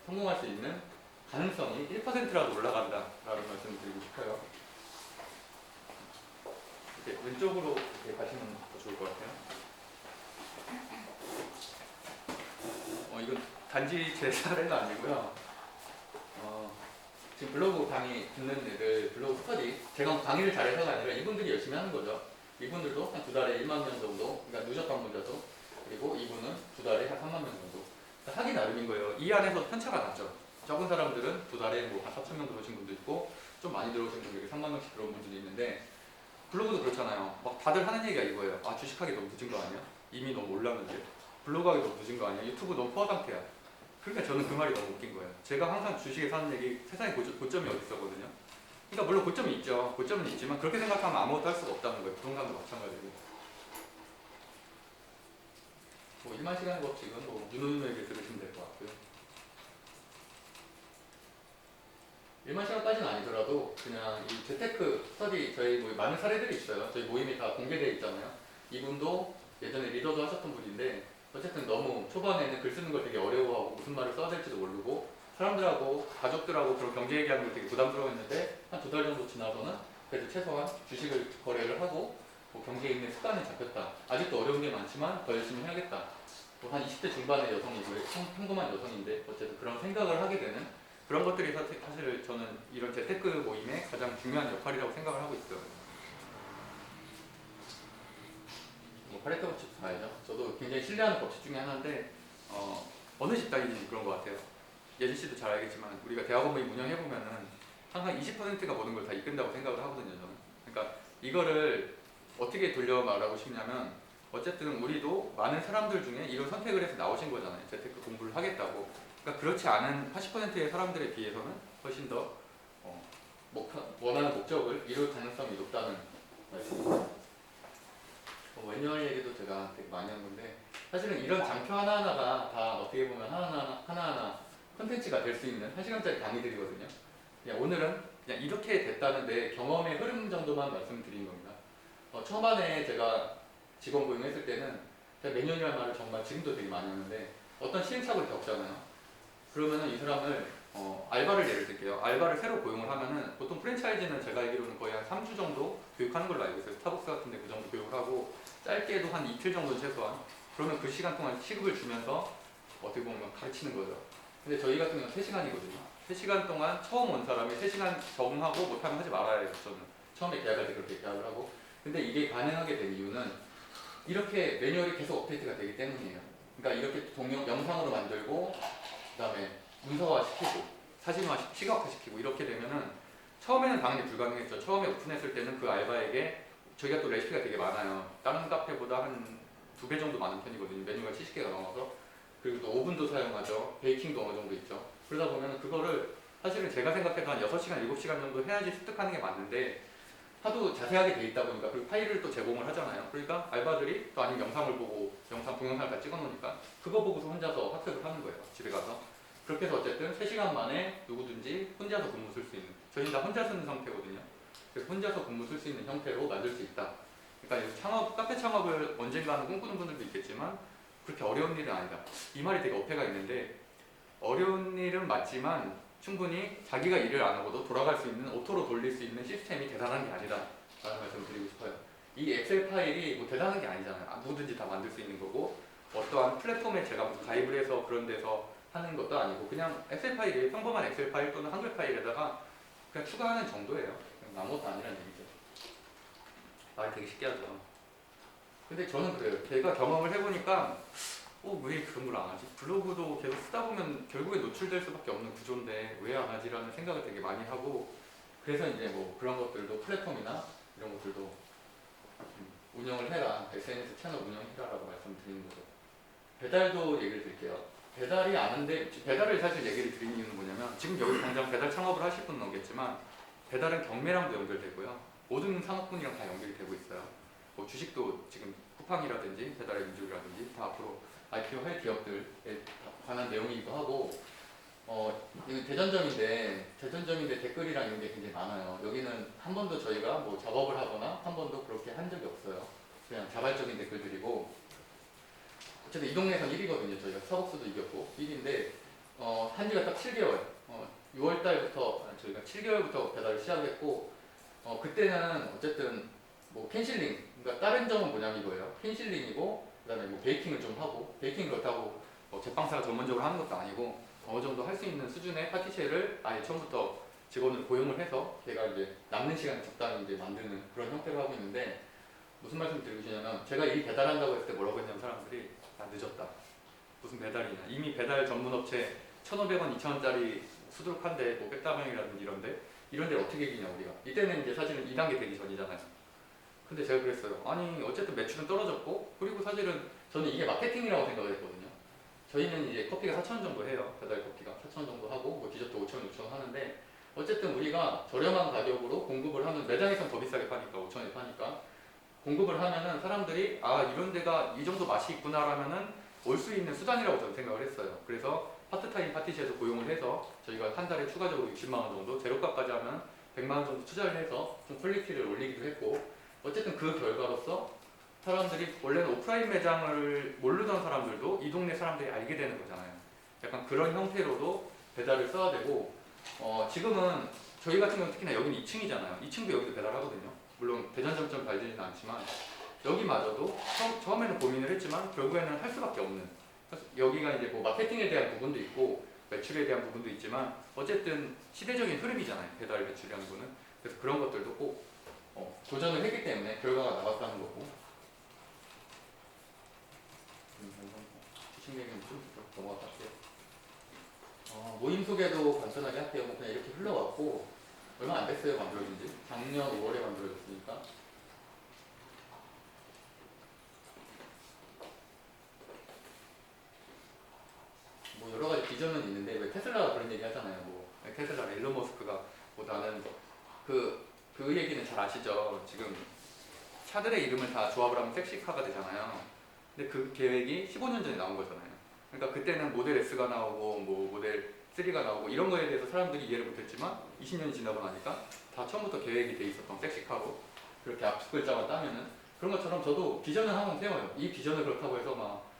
성공할 수 있는 가능성이 1%라도 올라간다라는 말씀을 드리고 싶어요. 이렇게 왼쪽으로 이렇게 가시면 더 좋을 것 같아요. 이건 단지 제 사례는 아니고요. 지금 블로그 강의 듣는 애들, 블로그 스터디, 제가 강의를 잘해서가 아니라 이분들이 열심히 하는 거죠. 이분들도 한 두 달에 1만 명 정도, 그러니까 누적 방문자도, 그리고 이분은 두 달에 한 3만 명 정도. 그러니까 하기 나름인 거예요. 이 안에서 편차가 나죠. 적은 사람들은 두 달에 뭐 한 4천 명 들어오신 분도 있고, 좀 많이 들어오신 분들이 3만 명씩 들어온 분들이 있는데, 블로그도 그렇잖아요. 막 다들 하는 얘기가 이거예요. 아, 주식하기 너무 늦은 거 아니야? 이미 너무 올랐는데. 블로그 하기 너무 늦은 거 아니야? 유튜브 너무 포화 상태야. 그러니까 저는 그 말이 너무 웃긴 거예요. 제가 항상 주식에서 하는 얘기, 세상에 고점이 어디 있었거든요. 그러니까 물론 고점이 있죠. 고점은 있지만 그렇게 생각하면 아무것도 할 수가 없다는 거예요. 부동산도 마찬가지고. 뭐 1만 시간 법칙은 뭐 윤호윤호에게 들으시면 될 것 같고요. 1만 시간까지는 아니더라도 그냥 이 재테크 스터디 저희 뭐 많은 사례들이 있어요. 저희 모임이 다 공개되어 있잖아요. 이분도 예전에 리더도 하셨던 분인데 어쨌든 너무 초반에는 글 쓰는 걸 되게 어려워하고 무슨 말을 써야 될지도 모르고 사람들하고 가족들하고 그런 경제 얘기하는 걸 되게 부담스러워했는데 한 두 달 정도 지나서는 그래도 최소한 주식을 거래를 하고 뭐 경제에 있는 습관이 잡혔다. 아직도 어려운 게 많지만 더 열심히 해야겠다. 뭐 한 20대 중반의 여성이고 평범한 여성인데 어쨌든 그런 생각을 하게 되는 그런 것들이 사실 저는 이런 재테크 모임의 가장 중요한 역할이라고 생각을 하고 있어요. 뭐 파레토 법칙도 다 알죠. 저도 굉장히 신뢰하는 법칙 중에 하나인데 어느 집단이든지 그런 것 같아요. 예진 씨도 잘 알겠지만 우리가 대학원 모임 운영해보면은 항상 20%가 모든 걸 다 이끈다고 생각을 하거든요. 저는. 그러니까 이거를 어떻게 돌려 말하고 싶냐면 어쨌든 우리도 많은 사람들 중에 이런 선택을 해서 나오신 거잖아요. 재테크 공부를 하겠다고. 그러니까 그렇지 않은 80%의 사람들에 비해서는 훨씬 더 원하는 목적을 이룰 가능성이 높다는 말씀입니다. 웬열 얘기도 제가 되게 많이 한 건데 사실은 이런 장표 하나하나가 다 어떻게 보면 하나하나 컨텐츠가 될 수 있는 1시간짜리 강의들이거든요. 그냥 오늘은 그냥 이렇게 됐다는데 경험의 흐름 정도만 말씀드린 겁니다. 초반에 제가 직원 고용했을 때는 제가 매년이라는 말을 정말 지금도 되게 많이 하는데 어떤 시행착오를 겪잖아요. 그러면은 이 사람을 알바를 예를 들게요. 알바를 새로 고용을 하면은 보통 프랜차이즈는 제가 알기로는 거의 한 3주 정도 교육하는 걸로 알고 있어요. 스타벅스 같은 데 그 정도 교육을 하고 짧게도 한 이틀 정도 최소한. 그러면 그 시간 동안 시급을 주면서 어떻게 보면 가르치는 거죠. 근데 저희 같은 경우는 3시간이거든요. 3시간 동안 처음 온 사람이 3시간 적응하고 못하면 하지 말아야 해요. 저는 처음에 계약할 때 그렇게 계약을 하고. 근데 이게 가능하게 된 이유는 이렇게 매뉴얼이 계속 업데이트가 되기 때문이에요. 그러니까 이렇게 영상으로 만들고 그 다음에 문서화 시키고 사진화 시각화 시키고 이렇게 되면은 처음에는 당연히 불가능했죠. 처음에 오픈했을 때는 그 알바에게 저희가 또 레시피가 되게 많아요. 다른 카페보다 한 2배 정도 많은 편이거든요. 메뉴가 70개가 넘어서. 그리고 또 오븐도 사용하죠. 베이킹도 어느 정도 있죠. 그러다 보면 그거를 사실은 제가 생각해도 한 6시간, 7시간 정도 해야지 습득하는 게 맞는데 하도 자세하게 돼 있다 보니까 그리고 파일을 또 제공을 하잖아요. 그러니까 알바들이 또 아니면 영상을 보고 동영상을 다 찍어 놓으니까 그거 보고서 혼자서 학습을 하는 거예요. 집에 가서. 그렇게 해서 어쨌든 3시간 만에 누구든지 혼자서 근무 쓸 수 있는 저희는 다 혼자 쓰는 상태거든요. 그래서 혼자서 근무 쓸 수 있는 형태로 만들 수 있다. 그러니까 카페 창업을 언젠가는 꿈꾸는 분들도 있겠지만 그렇게 어려운 일은 아니다. 이 말이 되게 어폐가 있는데 어려운 일은 맞지만 충분히 자기가 일을 안 하고도 돌아갈 수 있는 오토로 돌릴 수 있는 시스템이 대단한 게 아니다 라는 말씀을 드리고 싶어요. 이 엑셀 파일이 뭐 대단한 게 아니잖아요. 누구든지 다 만들 수 있는 거고 어떠한 플랫폼에 제가 가입을 해서 그런 데서 하는 것도 아니고 그냥 엑셀 파일이 평범한 엑셀 파일 또는 한글 파일에다가 그냥 추가하는 정도예요. 아무것도 아니라는 얘기죠. 말이 되게 쉽게 하죠. 근데 저는 그래요. 제가 경험을 해보니까 왜 그런 걸 안 하지? 블로그도 계속 쓰다 보면 결국에 노출될 수밖에 없는 구조인데 왜 안 하지라는 생각을 되게 많이 하고 그래서 이제 뭐 그런 것들도 플랫폼이나 이런 것들도 운영을 해라. SNS 채널 운영해라라고 말씀드리는 거죠. 배달도 얘기를 드릴게요. 배달이 아는데 배달을 사실 얘기를 드리는 이유는 뭐냐면 지금 여기 당장 배달 창업을 하실 분은 없겠지만 배달은 경매랑도 연결되고요. 모든 산업군이랑 다 연결이 되고 있어요. 뭐 주식도 지금 쿠팡이라든지 배달의 민족이라든지 다 앞으로 IPO 할 기업들에 관한 내용이기도 하고 이거 대전점인데 댓글이랑 이런 게 굉장히 많아요. 여기는 한 번도 저희가 뭐 작업을 하거나 한 번도 그렇게 한 적이 없어요. 그냥 자발적인 댓글들이고 어쨌든 이 동네에선 1위거든요. 저희가 스타벅스도 이겼고 1위인데 한 지가 딱 7개월 6월달부터 저희가 7개월부터 배달을 시작했고 그때는 어쨌든 뭐 캔실링 그러니까 다른 점은 뭐냐면 이거예요. 캔실링이고 그다음에 뭐 베이킹을 좀 하고 베이킹 그렇다고 제빵사가 전문적으로 하는 것도 아니고 어느 정도 할 수 있는 수준의 파티시에를 아예 처음부터 직원을 고용을 해서 걔가 이제 남는 시간에 적당히 이제 만드는 그런 형태로 하고 있는데 무슨 말씀 드리고 싶냐면 제가 이 배달한다고 했을 때 뭐라고 했냐면 사람들이 늦었다. 무슨 배달이냐. 이미 배달 전문 업체 1,500원, 2,000원짜리 수두룩한데 뭐 백다방이라든지 이런데 어떻게 이기냐 우리가. 이때는 이제 사실은 2단계 되기 전이잖아요. 근데 제가 그랬어요. 아니 어쨌든 매출은 떨어졌고 그리고 사실은 저는 이게 마케팅이라고 생각을 했거든요. 저희는 이제 커피가 4,000원 정도 해요. 배달 커피가 4,000원 정도 하고 뭐 디저트 5,000원, 6,000원 하는데 어쨌든 우리가 저렴한 가격으로 공급을 하면 매장에선 더 비싸게 파니까 5,000원에 파니까 공급을 하면은 사람들이 이런 데가 이 정도 맛이 있구나라면은 올 수 있는 수단이라고 저는 생각을 했어요. 그래서 파트타임 파티시에서 고용을 해서 저희가 한 달에 추가적으로 60만 원 정도 재료값까지 하면 100만 원 정도 투자를 해서 좀 퀄리티를 올리기도 했고 어쨌든 그 결과로서 사람들이 원래는 오프라인 매장을 모르던 사람들도 이 동네 사람들이 알게 되는 거잖아요. 약간 그런 형태로도 배달을 써야 되고 지금은 저희 같은 경우는 특히나 여기는 2층이잖아요. 2층도 여기도 배달하거든요. 물론 대전점점 발전이는 않지만 여기마저도 처음에는 고민을 했지만 결국에는 할 수밖에 없는 여기가 이제 뭐 마케팅에 대한 부분도 있고 매출에 대한 부분도 있지만 어쨌든 시대적인 흐름이잖아요. 배달 매출이라는 거는. 그래서 그런 것들도 꼭 도전을 했기 때문에 결과가 나왔다는 거고 주식 얘기는 좀 넘어갈게요. 모임 소개도 간단하게 할게요. 뭐 그냥 이렇게 흘러왔고 얼마 안 됐어요. 만들어진 지. 작년 5월에 만들어졌으니까. 뭐 여러 가지 비전은 있는데 왜 테슬라가 그런 얘기 하잖아요. 뭐 테슬라 일론 머스크가 뭐 나는 그 얘기는 잘 아시죠? 지금 차들의 이름을 다 조합을 하면 섹시카가 되잖아요. 근데 그 계획이 15년 전에 나온 거잖아요. 그러니까 그때는 모델 S가 나오고 뭐 모델 3가 나오고 이런 거에 대해서 사람들이 이해를 못했지만 20년이 지나고 나니까 다 처음부터 계획이 돼 있었던 섹시카로 그렇게 앞 글자만 따면은 그런 것처럼 저도 비전을 한번 세워요. 이 비전을 그렇다고 해서 막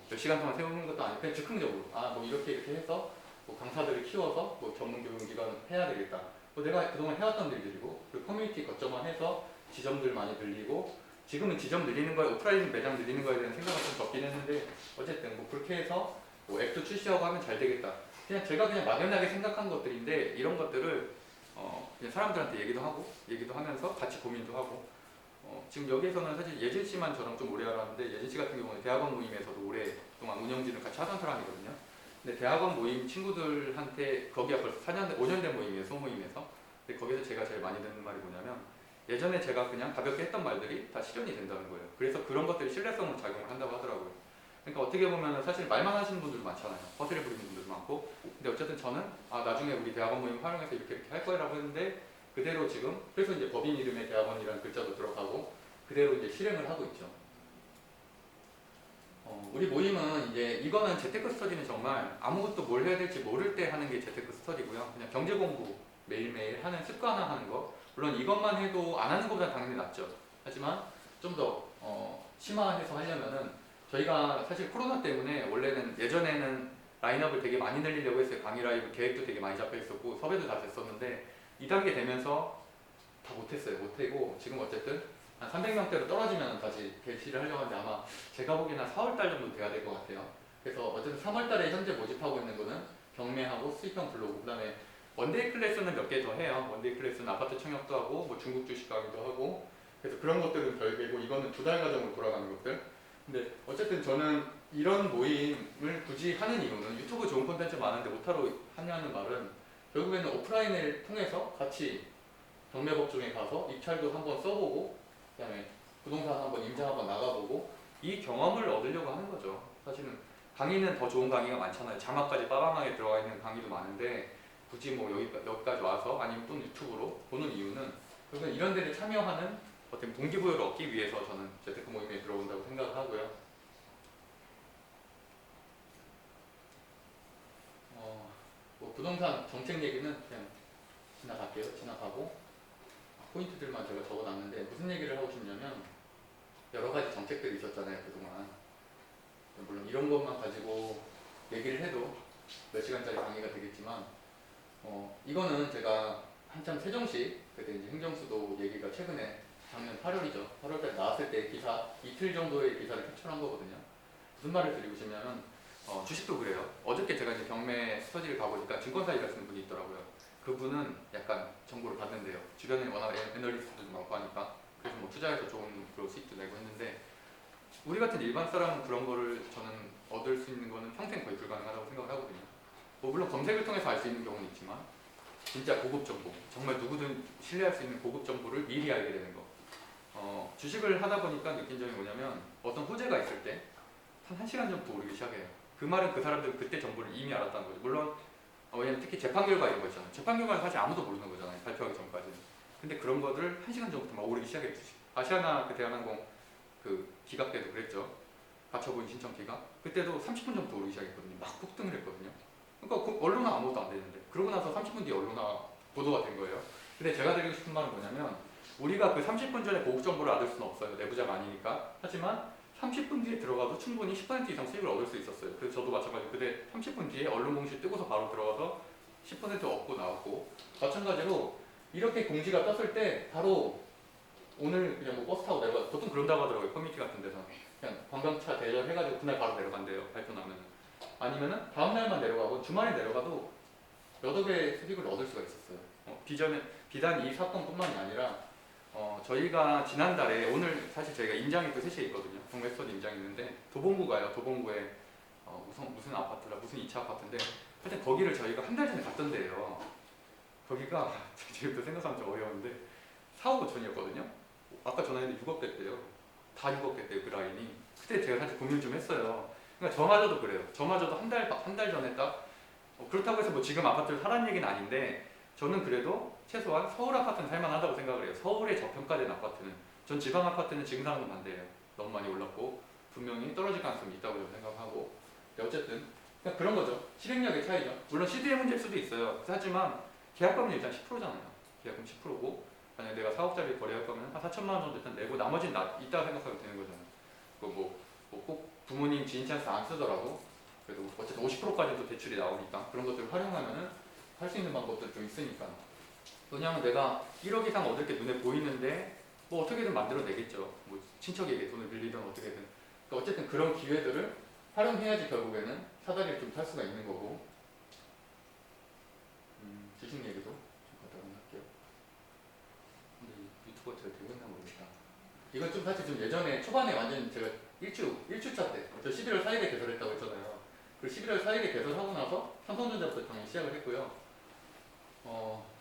몇 시간 동안 세우는 것도 아니고 그냥 즉흥적으로 뭐 이렇게 해서 뭐 강사들을 키워서 뭐 전문 교육기관 해야 되겠다. 뭐 내가 그동안 해왔던 일들이고 그 커뮤니티 거점화 해서 지점들 많이 늘리고 지금은 지점 늘리는 거에 오프라인 매장 늘리는 거에 대한 생각은 좀 적긴 했는데 어쨌든 뭐 그렇게 해서 뭐 앱도 출시하고 하면 잘 되겠다. 그냥 제가 그냥 막연하게 생각한 것들인데 이런 것들을 그냥 사람들한테 얘기도 하면서 같이 고민도 하고 지금 여기에서는 사실 예진 씨만 저랑 좀 오래 알았는데 예진 씨 같은 경우는 대학원 모임에서도 오랫동안 운영진을 같이 하던 사람이거든요. 근데 대학원 모임 친구들한테 거기가 벌써 4년, 5년 된 모임이에요. 소모임에서. 근데 거기서 제가 제일 많이 듣는 말이 뭐냐면 예전에 제가 그냥 가볍게 했던 말들이 다 실현이 된다는 거예요. 그래서 그런 것들이 신뢰성을 작용을 한다고 하더라고요. 그러니까 어떻게 보면 사실 말만 하시는 분들도 많잖아요. 허세를 부리는 분들도 많고. 근데 어쨌든 저는 나중에 우리 대학원 모임 활용해서 이렇게 할 거라고 했는데 그대로 지금 그래서 이제 법인 이름에 대학원이라는 글자도 들어가고 그대로 이제 실행을 하고 있죠. 우리 모임은 이제 이거는 재테크 스터디는 정말 아무것도 뭘 해야 될지 모를 때 하는 게 재테크 스터디고요. 그냥 경제 공부 매일매일 하는 습관화하는 거. 물론 이것만 해도 안 하는 것보다 당연히 낫죠. 하지만 좀 더 심화해서 하려면은 저희가 사실 코로나 때문에 원래는 예전에는 라인업을 되게 많이 늘리려고 했어요. 강의 라이브 계획도 되게 많이 잡혀 있었고 섭외도 다 됐었는데 2단계 되면서 다 못했어요. 못하고 지금 어쨌든 한 300명대로 떨어지면 다시 개시를 하려고 하는데 아마 제가 보기에는 4월달 정도 돼야 될 것 같아요. 그래서 어쨌든 3월 달에 현재 모집하고 있는 거는 경매하고 수익형 블로그, 그다음에 원데이 클래스는 몇 개 더 해요. 원데이 클래스는 아파트 청약도 하고 뭐 중국 주식 강의도 하고, 그래서 그런 것들은 별개고 이거는 2달 과정으로 돌아가는 것들. 근데 어쨌든 저는 이런 모임을 굳이 하는 이유는 유튜브 좋은 콘텐츠 많은데 못하러 하냐는 말은 결국에는 오프라인을 통해서 같이 경매법정에 가서 입찰도 한번 써보고, 그다음에 부동산 한번 임장 한번 나가보고 이 경험을 얻으려고 하는 거죠. 사실은 강의는 더 좋은 강의가 많잖아요. 자막까지 빠방하게 들어가 있는 강의도 많은데 굳이 뭐 여기까지 와서 아니면 또는 유튜브로 보는 이유는 결국은 이런 데를 참여하는 어떤 동기부여를 얻기 위해서 저는 재테크 모임에 들어온다고 생각을 하고요. 뭐 부동산 정책 얘기는 그냥 지나갈게요. 지나가고 포인트들만 제가 적어놨는데 무슨 얘기를 하고 싶냐면 여러 가지 정책들이 있었잖아요 그동안. 물론 이런 것만 가지고 얘기를 해도 몇 시간짜리 강의가 되겠지만 이거는 제가 한참 세종시 그때 이제 행정수도 얘기가 최근에 작년 8월이죠. 8월달에 나왔을 때 기사 이틀 정도의 기사를 캡처한 거거든요. 무슨 말을 드리고 싶냐면 주식도 그래요. 어저께 제가 이제 경매 스터디를 가보니까 증권사 일하시는 분이 있더라고요. 그분은 약간 정보를 받는데요. 주변에 워낙 애널리스트도 많고 하니까 그래서 뭐 투자해서 좋은 그런 수익도 내고 했는데 우리 같은 일반 사람은 그런 거를 저는 얻을 수 있는 거는 평생 거의 불가능하다고 생각을 하거든요. 뭐 물론 검색을 통해서 알 수 있는 경우는 있지만 진짜 고급 정보, 정말 누구든 신뢰할 수 있는 고급 정보를 미리 알게 되는 거. 주식을 하다 보니까 느낀 점이 뭐냐면 어떤 호재가 있을 때 한 1시간 전부터 오르기 시작해요. 그 말은 그 사람들은 그때 정보를 이미 알았다는 거죠. 물론 왜냐면 특히 재판 결과 이런 거 있잖아요. 재판 결과는 사실 아무도 모르는 거잖아요. 발표하기 전까지는. 근데 그런 거를 1시간 전부터 막 오르기 시작해요. 아시아나 그 대한항공 그 기각 때도 그랬죠. 가처분 신청 기각. 그때도 30분 전부터 오르기 시작했거든요. 막 폭등을 했거든요. 그러니까 그 언론화 아무것도 안 되는데 그러고 나서 30분 뒤에 언론화 보도가 된 거예요. 근데 제가 드리고 싶은 말은 뭐냐면 우리가 그 30분 전에 고급 정보를 얻을 수는 없어요. 내부자가 아니니까. 하지만 30분 뒤에 들어가도 충분히 10% 이상 수익을 얻을 수 있었어요. 그래서 저도 마찬가지로 그때 30분 뒤에 언론 공시 뜨고서 바로 들어가서 10% 얻고 나왔고, 마찬가지로 이렇게 공지가 떴을 때 바로 오늘 그냥 뭐 버스 타고 내려가, 보통 그런다고 하더라고요. 커뮤니티 같은 데서 그냥 관광차 대절해가지고 그날 바로 내려간대요. 발표 나면은. 아니면은 다음날만 내려가고 주말에 내려가도 몇억 의 수익을 얻을 수가 있었어요. 비단 이 사건뿐만이 아니라 저희가 지난달에 오늘 사실 저희가 임장이 또 3시에 있거든요. 동맥선 임장이 있는데 도봉구 가요. 도봉구에 무슨 아파트라 무슨 2차 아파트인데 하여튼 거기를 저희가 한 달 전에 갔던데요. 거기가 지금도 생각하면 좀 어려운데 4억 5천이었거든요. 아까 전화했는데 6억 됐대요. 다 6억 됐대요 그 라인이. 그때 제가 사실 고민 좀 했어요. 그러니까 저마저도 그래요. 저마저도 한 달 전에 딱 그렇다고 해서 뭐 지금 아파트를 사라는 얘기는 아닌데 저는 그래도 최소한 서울 아파트는 살만하다고 생각을 해요. 서울에 저평가된 아파트는. 전 지방 아파트는 지금 사는 건 반대예요. 너무 많이 올랐고 분명히 떨어질 가능성이 있다고 저는 생각하고. 어쨌든 그냥 그런 거죠. 실행력의 차이죠. 물론 시드의 문제일 수도 있어요. 하지만 계약금은 일단 10%잖아요. 계약금 10%고 만약에 내가 4억짜리 거래할 거면 한 4천만 원 정도 일단 내고 나머지는 있다고 생각하면 되는 거잖아요. 꼭 부모님 지인 찬스 안 쓰더라도 그래도 어쨌든 50%까지도 대출이 나오니까 그런 것들을 활용하면은 할 수 있는 방법들 좀 있으니까. 왜냐하면 내가 1억 이상 얻을 게 눈에 보이는데 뭐 어떻게든 만들어내겠죠. 뭐 친척에게 돈을 빌리든 어떻게든. 그러니까 어쨌든 그런 기회들을 활용해야지 결국에는 사다리를 좀 탈 수가 있는 거고. 주식 얘기도 좀 갖다 할게요. 근데 유튜버 제가 되고 있나 모르겠다. 이건 좀 사실 좀 예전에 초반에 완전 제가 1주차 때, 저 11월 4일에 개설했다고 했잖아요. 그 11월 4일에 개설하고 나서 삼성전자부터 당연히 시작을 했고요.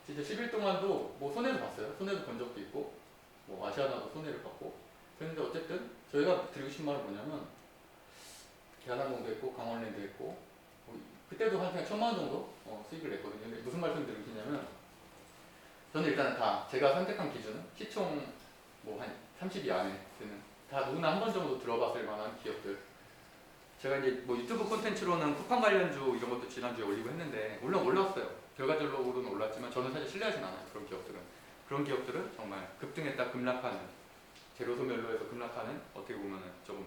진짜 10일 동안도 뭐 손해도 봤어요. 손해도 본 적도 있고, 뭐 아시아나도 손해를 봤고. 그런데 어쨌든 저희가 드리고 싶은 말은 뭐냐면, 대한항공도 했고, 강원랜드 했고, 그때도 한 1,000만 원 정도 수익을 냈거든요. 근데 무슨 말씀 드리고 싶냐면, 저는 일단 다 제가 선택한 기준은 시총 뭐 한 30위 안에 드는, 다 누구나 한 번 정도 들어봤을 만한 기업들. 제가 이제 뭐 유튜브 콘텐츠로는 쿠팡 관련주 이런 것도 지난주에 올리고 했는데 물론 올랐어요. 결과적으로는 올랐지만 저는 사실 신뢰하진 않아요. 그런 기업들은. 그런 기업들은 정말 급등했다 급락하는, 제로소멸로에서 급락하는, 어떻게 보면은 조금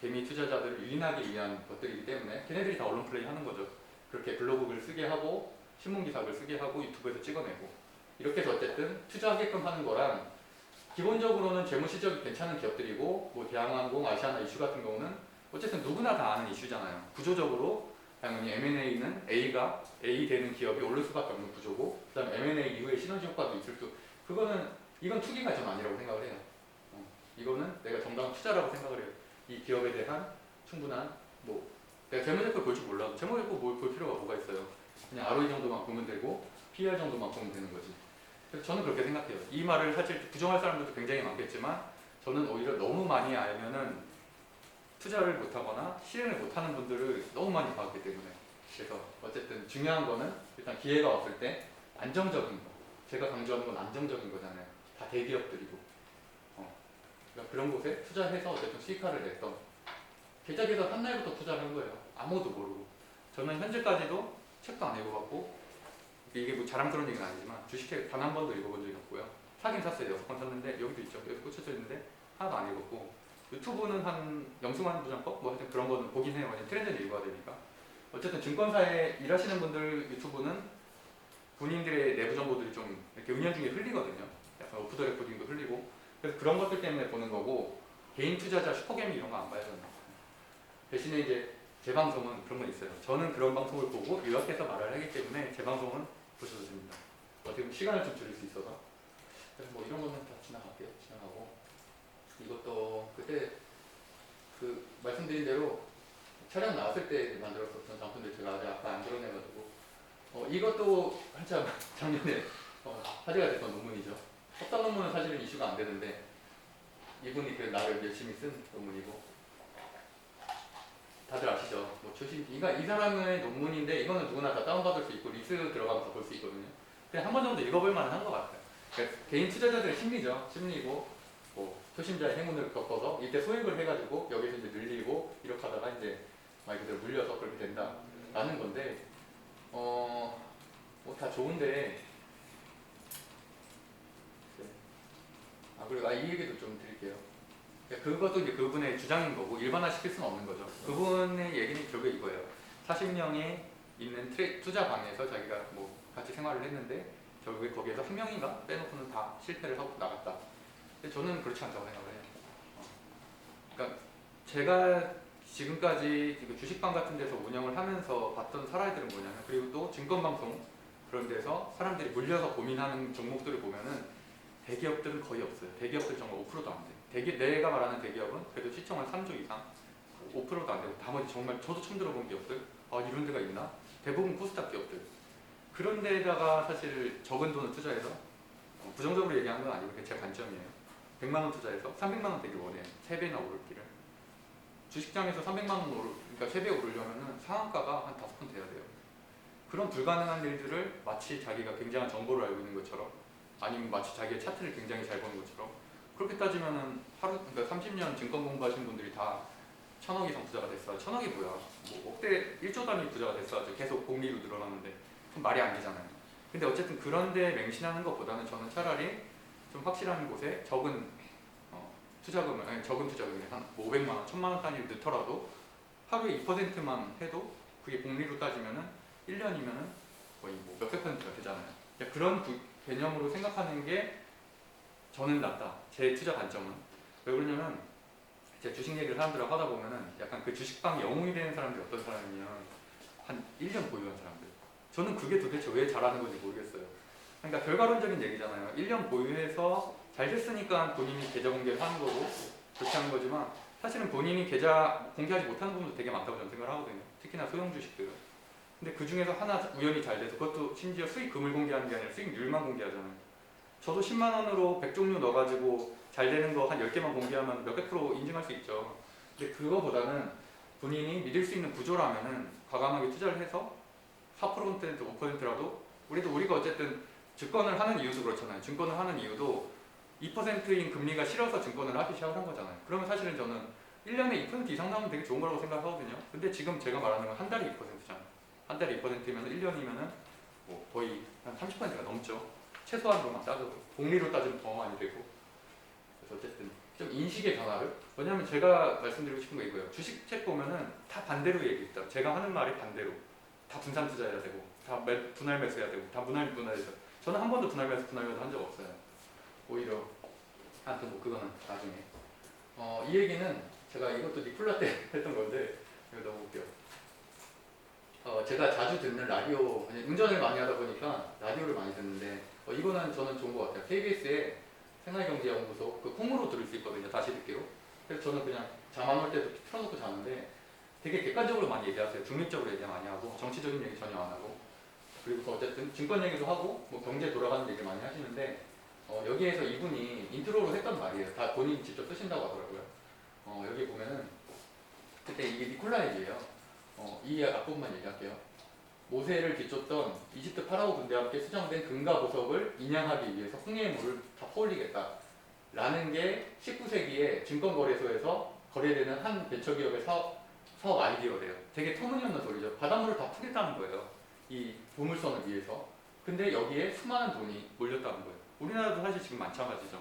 개미 투자자들을 유인하기 위한 것들이기 때문에 걔네들이 다 언론 플레이 하는 거죠. 그렇게 블로그를 쓰게 하고 신문기사를 쓰게 하고 유튜브에서 찍어내고 이렇게 해서 어쨌든 투자하게끔 하는 거랑, 기본적으로는 재무 실적이 괜찮은 기업들이고 뭐 대한항공, 아시아나 이슈 같은 경우는 어쨌든 누구나 다 아는 이슈잖아요. 구조적으로 당연히 M&A는 A가 A 되는 기업이 오를 수밖에 없는 구조고, 그다음에 M&A 이후에 시너지 효과도 있을 수. 이건 투기가 전 아니라고 생각을 해요. 이거는 내가 정당한 투자라고 생각을 해요. 이 기업에 대한 충분한 뭐 내가 재무제표 볼 줄 몰라도 재무제표 볼 필요가 뭐가 있어요. 그냥 ROE 정도만 보면 되고 PER 정도만 보면 되는 거지. 그래서 저는 그렇게 생각해요. 이 말을 사실 부정할 사람들도 굉장히 많겠지만 저는 오히려 너무 많이 알면은 투자를 못하거나 실행을 못하는 분들을 너무 많이 봤기 때문에. 그래서 어쨌든 중요한 거는 일단 기회가 왔을 때 안정적인 거. 제가 강조하는 건 안정적인 거잖아요. 다 대기업들이고. 그러니까 그런 곳에 투자해서 어쨌든 수익화를 냈던. 계좌에서 한 날부터 투자를 한 거예요. 아무것도 모르고. 저는 현재까지도 책도 안 읽어봤고, 이게 뭐 자랑스러운 얘기는 아니지만 주식책 단 한 번도 읽어본 적이 없고요. 사긴 샀어요. 6번 샀는데 여기도 있죠. 여기 꽂혀져 있는데 하나도 안 읽었고, 유튜브는 한 영승환 부장 거? 뭐 하여튼 그런 거는 보긴 해요. 왜냐면 트렌드를 읽어야 되니까. 어쨌든 증권사에 일하시는 분들 유튜브는 본인들의 내부 정보들이 좀 이렇게 은연중에 흘리거든요. 약간 오프 더 레코딩도 흘리고. 그래서 그런 것들 때문에 보는 거고, 개인 투자자 슈퍼개미 이런 거 안 봐요. 저는. 대신에 이제 제 방송은 그런 건 있어요. 저는 그런 방송을 보고 요약해서 말을 하기 때문에 제 방송은 보셔도 됩니다. 어떻게 보면 시간을 좀 줄일 수 있어서. 그래서 뭐 이런 거는 다 지나갈게요. 지나가고. 이것도 그때 그 말씀드린 대로 촬영 나왔을 때 만들었었던 장품들 제가 아직 아까 안 드러내가지고 이것도 한참 작년에 화제가 됐던 논문이죠. 석사 논문은 사실은 이슈가 안 되는데 이분이 그 나를 열심히 쓴 논문이고 다들 아시죠? 뭐 이 사람의 논문인데 이거는 누구나 다 다운받을 수 있고 리스 들어가면서 볼 수 있거든요. 그냥 한 번 정도 읽어볼 만한 것 같아요. 그러니까 개인 투자자들의 심리죠. 심리고 뭐 초심자의 행운을 겪어서 이때 소액을 해가지고 여기서 이제 늘리고 이렇게 하다가 이제 말 그대로 물려서 그렇게 된다라는 건데 뭐 다 좋은데 그리고 이 얘기도 좀 드릴게요. 그것도 이제 그분의 주장인 거고 일반화시킬 수는 없는 거죠. 그분의 얘기는 결국에 이거예요. 40명이 있는 투자 방에서 자기가 뭐 같이 생활을 했는데 결국에 거기에서 한 명인가 빼놓고는 다 실패를 하고 나갔다. 근데 저는 그렇지 않다고 생각을 해요. 그러니까 제가 지금까지 주식방 같은 데서 운영을 하면서 봤던 사례들은 뭐냐면, 그리고 또 증권방송 그런 데서 사람들이 물려서 고민하는 종목들을 보면은 대기업들은 거의 없어요. 대기업들 정말 5%도 안 돼요. 내가 말하는 대기업은 그래도 시총은 3조 이상, 5%도 안 되고 나머지 정말 저도 처음 들어본 기업들, 이런 데가 있나? 대부분 코스닥 기업들. 그런 데다가 사실 적은 돈을 투자해서 부정적으로 얘기하는 건 아니고 그게 제 관점이에요. 100만 원 투자해서 300만 원 되길 원해요. 3배나 오르기를. 주식장에서 300만 원 그러니까 3배 오르려면 상한가가 한 5번 돼야 돼요. 그런 불가능한 일들을 마치 자기가 굉장한 정보를 알고 있는 것처럼, 아니면 마치 자기의 차트를 굉장히 잘 보는 것처럼, 그렇게 따지면은 그러니까 30년 증권 공부하신 분들이 다 1000억 이상 부자가 됐어. 1000억이 뭐야? 뭐 억대 1조 단위 부자가 됐어. 계속 복리로 늘어나는데 그럼 말이 안 되잖아요. 근데 어쨌든 그런데 맹신하는 것보다는 저는 차라리 좀 확실한 곳에 적은 투자금을, 적은 투자금이 한 500만 원, 1000만 원 단위를 넣더라도 하루에 2%만 해도 그게 복리로 따지면은 1년이면은 거의 뭐 몇백 퍼센트가 되잖아요. 그런 개념으로 생각하는 게 저는 낫다. 제 투자 관점은. 왜 그러냐면 제가 주식 얘기를 사람들하고 하다 보면은 약간 그 주식방이 영웅이 되는 사람들이 어떤 사람이면 한 1년 보유한 사람들. 저는 그게 도대체 왜 잘하는 건지 모르겠어요. 그러니까 결과론적인 얘기잖아요. 1년 보유해서 잘 됐으니까 본인이 계좌 공개를 하는 거고 그렇게 하는 거지만, 사실은 본인이 계좌 공개하지 못하는 부분도 되게 많다고 저는 생각을 하거든요. 특히나 소형 주식들은. 근데 그 중에서 하나 우연히 잘 돼서, 그것도 심지어 수익금을 공개하는 게 아니라 수익률만 공개하잖아요. 저도 10만 원으로 100종류 넣어가지고 잘 되는 거 한 10개만 공개하면 몇백 프로 인증할 수 있죠. 근데 그거보다는 본인이 믿을 수 있는 구조라면은 과감하게 투자를 해서 4%, 5%라도 우리가 어쨌든 증권을 하는 이유도 그렇잖아요. 증권을 하는 이유도 2%인 금리가 싫어서 증권을 하기 시작한 거잖아요. 그러면 사실은 저는 1년에 2% 이상 나오면 되게 좋은 거라고 생각하거든요. 근데 지금 제가 말하는 건 한 달에 2%잖아요. 한 달에 2%면 1년이면은 뭐 거의 한 30%가 넘죠. 최소한으로만 따져도. 복리로 따지면 더 많이 되고. 그래서 어쨌든 좀 인식의 변화를. 왜냐면 제가 말씀드리고 싶은 거 이거예요. 주식책 보면은 다 반대로 얘기했다. 제가 하는 말이 반대로. 다 분산 투자해야 되고, 다 분할 매수해야 되고, 다 분할해서. 저는 한 번도 분할 매수 한 적 없어요. 오히려 하여튼 뭐 그거는 나중에. 이 얘기는 제가 이것도 니콜라 때 했던 건데 이거 너무 웃겨. 제가 자주 듣는 라디오, 운전을 많이 하다 보니까 라디오를 많이 듣는데 이거는 저는 좋은 것 같아요. KBS의 생활경제연구소 그 콩으로 들을 수 있거든요. 다시 듣기로. 그래서 저는 그냥 잠 안 올 때도 틀어놓고 자는데 되게 객관적으로 많이 얘기하세요. 중립적으로 얘기 많이 하고 정치적인 얘기 전혀 안 하고 그리고 어쨌든 증권 얘기도 하고 뭐 경제 돌아가는 얘기 많이 하시는데 여기에서 이분이 인트로로 했던 말이에요. 다 본인이 직접 쓰신다고 하더라고요. 여기 보면은 그때 이게 니콜라 얘기예요. 이 앞부분만 얘기할게요. 모세를 뒤쫓던 이집트 파라오 군대와 함께 수정된 금과 보석을 인양하기 위해서 홍해의 물을 다 퍼올리겠다 라는 게 19세기에 증권거래소에서 거래되는 한 벤처기업의 사업 아이디어래요. 되게 터무니없는 소리죠. 바닷물을 다 풀겠다는 거예요. 이 보물선을 위해서. 근데 여기에 수많은 돈이 몰렸다는 거예요. 우리나라도 사실 지금 마찬가지죠.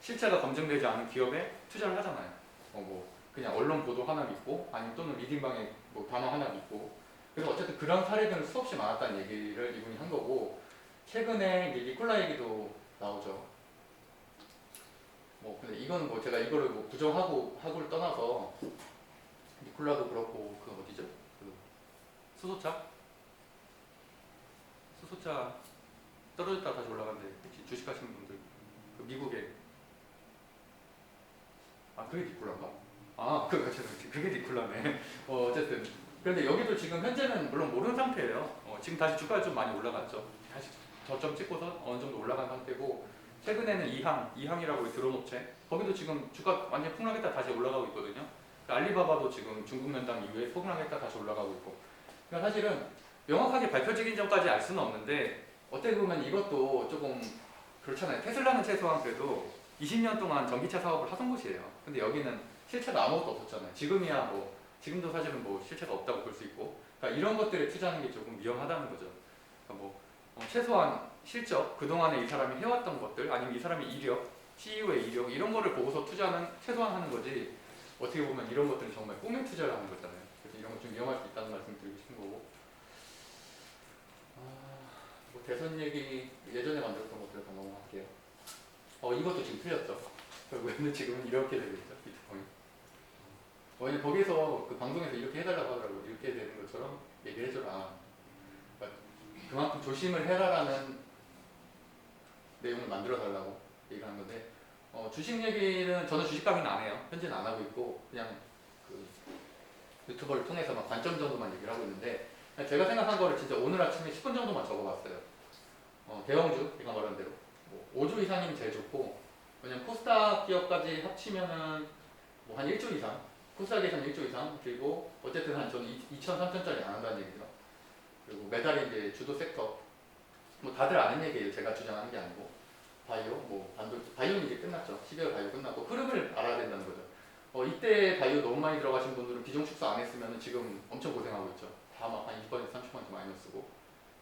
실체가 검증되지 않은 기업에 투자를 하잖아요. 뭐 그냥 언론 보도 하나 믿고 아니면 또는 미팅방에 뭐 담화 하나 믿고 그래서 어쨌든 그런 사례들은 수없이 많았다는 얘기를 이분이 한 거고 최근에 이제 니콜라 얘기도 나오죠. 뭐 근데 이건 뭐 제가 이거를 뭐 부정하고 하고를 떠나서 니콜라도 그렇고 그 어디죠? 그 수소차 떨어졌다 다시 올라간대. 혹시 주식하시는 분들 그 미국에 그게 니콜라인가? 그게 니콜라네. 어쨌든 그런데 여기도 지금 현재는 물론 모르는 상태예요. 지금 다시 주가가 좀 많이 올라갔죠. 다시 저점 찍고서 어느 정도 올라간 상태고 최근에는 이항이라고 드론업체 거기도 지금 주가 완전 폭락했다 다시 올라가고 있거든요. 알리바바도 지금 중국 면담 이후에 폭락했다 다시 올라가고 있고. 그러니까 사실은 명확하게 밝혀지기 전까지 알 수는 없는데 어떻게 보면 이것도 조금 그렇잖아요. 테슬라는 최소한 그래도 20년 동안 전기차 사업을 하던 곳이에요. 근데 여기는 실체가 아무것도 없었잖아요. 지금이야 뭐 지금도 사실은 뭐 실체가 없다고 볼 수 있고 그러니까 이런 것들에 투자하는 게 조금 위험하다는 거죠. 그러니까 뭐 최소한 실적 그동안에 이 사람이 해왔던 것들 아니면 이 사람의 이력 CEO의 이력 이런 거를 보고서 투자는 최소한 하는 거지 어떻게 보면 이런 것들은 정말 꿈의 투자를 하는 거잖아요. 그래서 이런 거 좀 위험할 수 있다는 말씀 드리고 싶은 거고 뭐 대선 얘기 예전에 만들었던 것들 다 넘어갈게요. 이것도 지금 틀렸죠. 결국에는 지금은 이렇게 되고 있죠. 비트코인. 왜냐면 거기서 그 방송에서 이렇게 해달라고 하더라고요. 이렇게 되는 것처럼 얘기를 해줘라. 그러니까 그만큼 조심을 해라라는 내용을 만들어 달라고 얘기하는 건데 주식 얘기는 저는 주식 강의는 안 해요. 현재는 안 하고 있고 그냥 그 유튜버를 통해서 막 관점 정도만 얘기를 하고 있는데 제가 생각한 거를 진짜 오늘 아침에 10분 정도만 적어봤어요. 대형주 제가 말한 대로 뭐 5주 이상이면 제일 좋고 왜냐면 코스닥 기업까지 합치면은 뭐 한 1조 이상 코스닥에서는 1조 이상 그리고 어쨌든 한 저는 2천 3천짜리 안 한다는 얘기죠. 그리고 매달이 이제 주도 섹터 뭐 다들 아는 얘기예요. 제가 주장하는 게 아니고 바이오 뭐 반도체 바이오는 이제 끝났죠. 12월 바이오 끝났고 흐름을 알아야 된다는 거죠. 이때 바이오 너무 많이 들어가신 분들은 비중 축소 안 했으면 지금 엄청 고생하고 있죠. 다 막 한 20% 30% 마이너스고.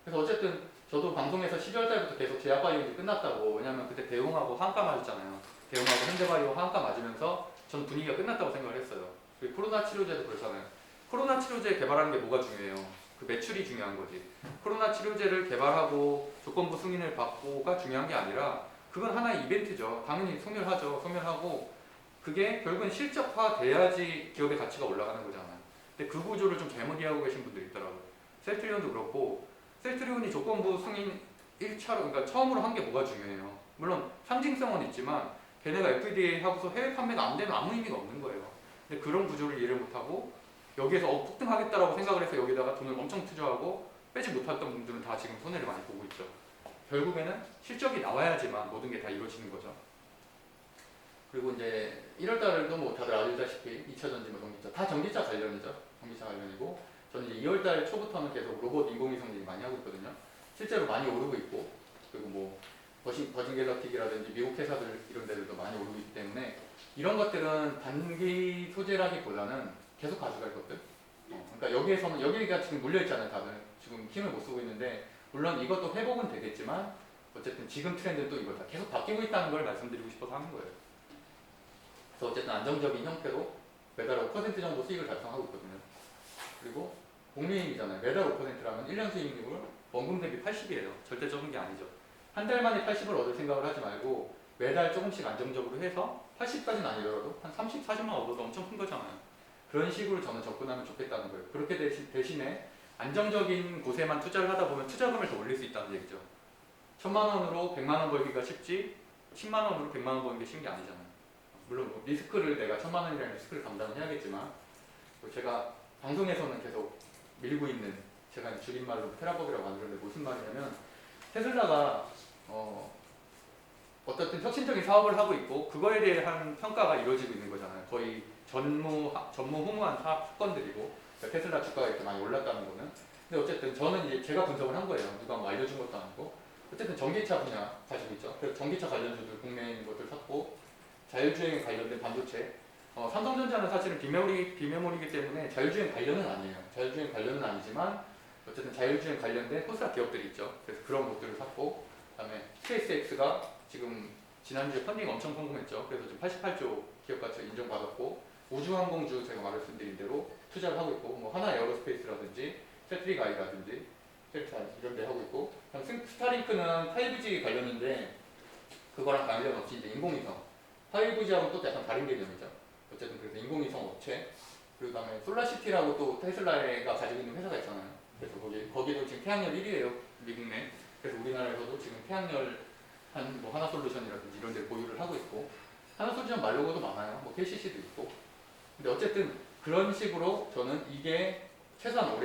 그래서 어쨌든 저도 방송에서 12월 달부터 계속 제약 바이오 이제 끝났다고 왜냐면 그때 대웅하고 한가 맞았잖아요. 대웅하고 현대바이오 한가 맞으면서 전 분위기가 끝났다고 생각을 했어요. 코로나 치료제도 그렇잖아요. 코로나 치료제 개발하는 게 뭐가 중요해요? 그 매출이 중요한 거지. 코로나 치료제를 개발하고 조건부 승인을 받고가 중요한 게 아니라 그건 하나의 이벤트죠. 당연히 소멸하죠. 소멸하고 그게 결국은 실적화 돼야지 기업의 가치가 올라가는 거잖아요. 근데 그 구조를 좀 잘못 이해하고 계신 분들이 있더라고요. 셀트리온도 그렇고 셀트리온이 조건부 승인 1차로 그러니까 처음으로 한 게 뭐가 중요해요. 물론 상징성은 있지만 걔네가 FDA 하고서 해외 판매가 안 되면 아무 의미가 없는 거예요. 근데 그런 구조를 이해를 못하고 여기에서 폭등하겠다라고 생각을 해서 여기다가 돈을 엄청 투자하고 빼지 못했던 분들은 다 지금 손해를 많이 보고 있죠. 결국에는 실적이 나와야지만 모든 게 다 이루어지는 거죠. 그리고 이제 1월달도 뭐 다들 아시다시피 2차전지 뭐 전기차 다 전기차 관련이죠. 전기차 관련이고 저는 이제 2월달 초부터는 계속 로봇 인공위성 얘기 많이 하고 있거든요. 실제로 많이 오르고 있고 그리고 뭐 버진 갤럭틱이라든지 미국 회사들 이런 데들도 많이 오르고 있기 때문에 이런 것들은 단기 소재라기보다는 계속 가져갈 것들. 그러니까 여기가 지금 물려 있잖아요, 다들. 지금 힘을 못 쓰고 있는데 물론 이것도 회복은 되겠지만 어쨌든 지금 트렌드는 또 이거다. 계속 바뀌고 있다는 걸 말씀드리고 싶어서 하는 거예요. 그래서 어쨌든 안정적인 형태로 매달 5% 정도 수익을 달성하고 있거든요. 그리고 복리임이잖아요. 매달 5%라면 1년 수익률 원금 대비 80이에요. 절대 적은 게 아니죠. 한 달 만에 80을 얻을 생각을 하지 말고 매달 조금씩 안정적으로 해서 80까지는 아니더라도 한 30, 40만 얻어도 엄청 큰 거잖아요. 그런 식으로 저는 접근하면 좋겠다는 거예요. 그렇게 대신에 안정적인 곳에만 투자를 하다 보면 투자금을 더 올릴 수 있다는 얘기죠. 1,000만 원으로 100만 원 벌기가 쉽지 10만 원으로 100만 원 버는 게 쉬운 게 아니잖아요. 물론 뭐 리스크를 내가 1,000만 원이라는 리스크를 감당을 해야겠지만 뭐 제가 방송에서는 계속 밀고 있는 제가 줄임말로 테라법이라고 만들었는데 무슨 말이냐면 테슬라가 어떻든 혁신적인 사업을 하고 있고 그거에 대한 평가가 이루어지고 있는 거잖아요. 거의 전무후무한 사건들이고 테슬라 주가가 이렇게 많이 올랐다는 거는. 근데 어쨌든 저는 이제 제가 분석을 한 거예요. 누가 뭐 알려준 것도 아니고. 어쨌든 전기차 분야 가지고 있죠. 그래서 전기차 관련주들 국내에 있는 것들 샀고 자율주행 관련된 반도체. 삼성전자는 사실은 비메모리이기 때문에 자율주행 관련은 아니에요. 자율주행 관련은 아니지만 어쨌든 자율주행 관련된 코스닥 기업들이 있죠. 그래서 그런 것들을 샀고 그다음에 스페이스X가 지금 지난주에 펀딩 엄청 성공했죠. 그래서 지금 88조 기업 가치 인정받았고 우주항공주 제가 말씀드린 대로 투자를 하고 있고 뭐 하나 에어로스페이스라든지 세트리가이라든지 이런 데 하고 있고 스타링크는 5G 관련인데 그거랑 관련 없이 이제 인공위성 5G하고 또 약간 다른 개념이죠. 어쨌든 그래서 인공위성 업체 그리고 그다음에 솔라시티라고 또 테슬라가 가지고 있는 회사가 있잖아요. 그래서 거기도 지금 태양열 1위예요. 미국 내. 그래서 우리나라에서도 지금 태양열 뭐 하나솔루션이라든지 이런 데 보유를 하고 있고 하나솔루션 말로고도 많아요. 뭐 KCC도 있고. 근데 어쨌든 그런 식으로 저는 이게 최소한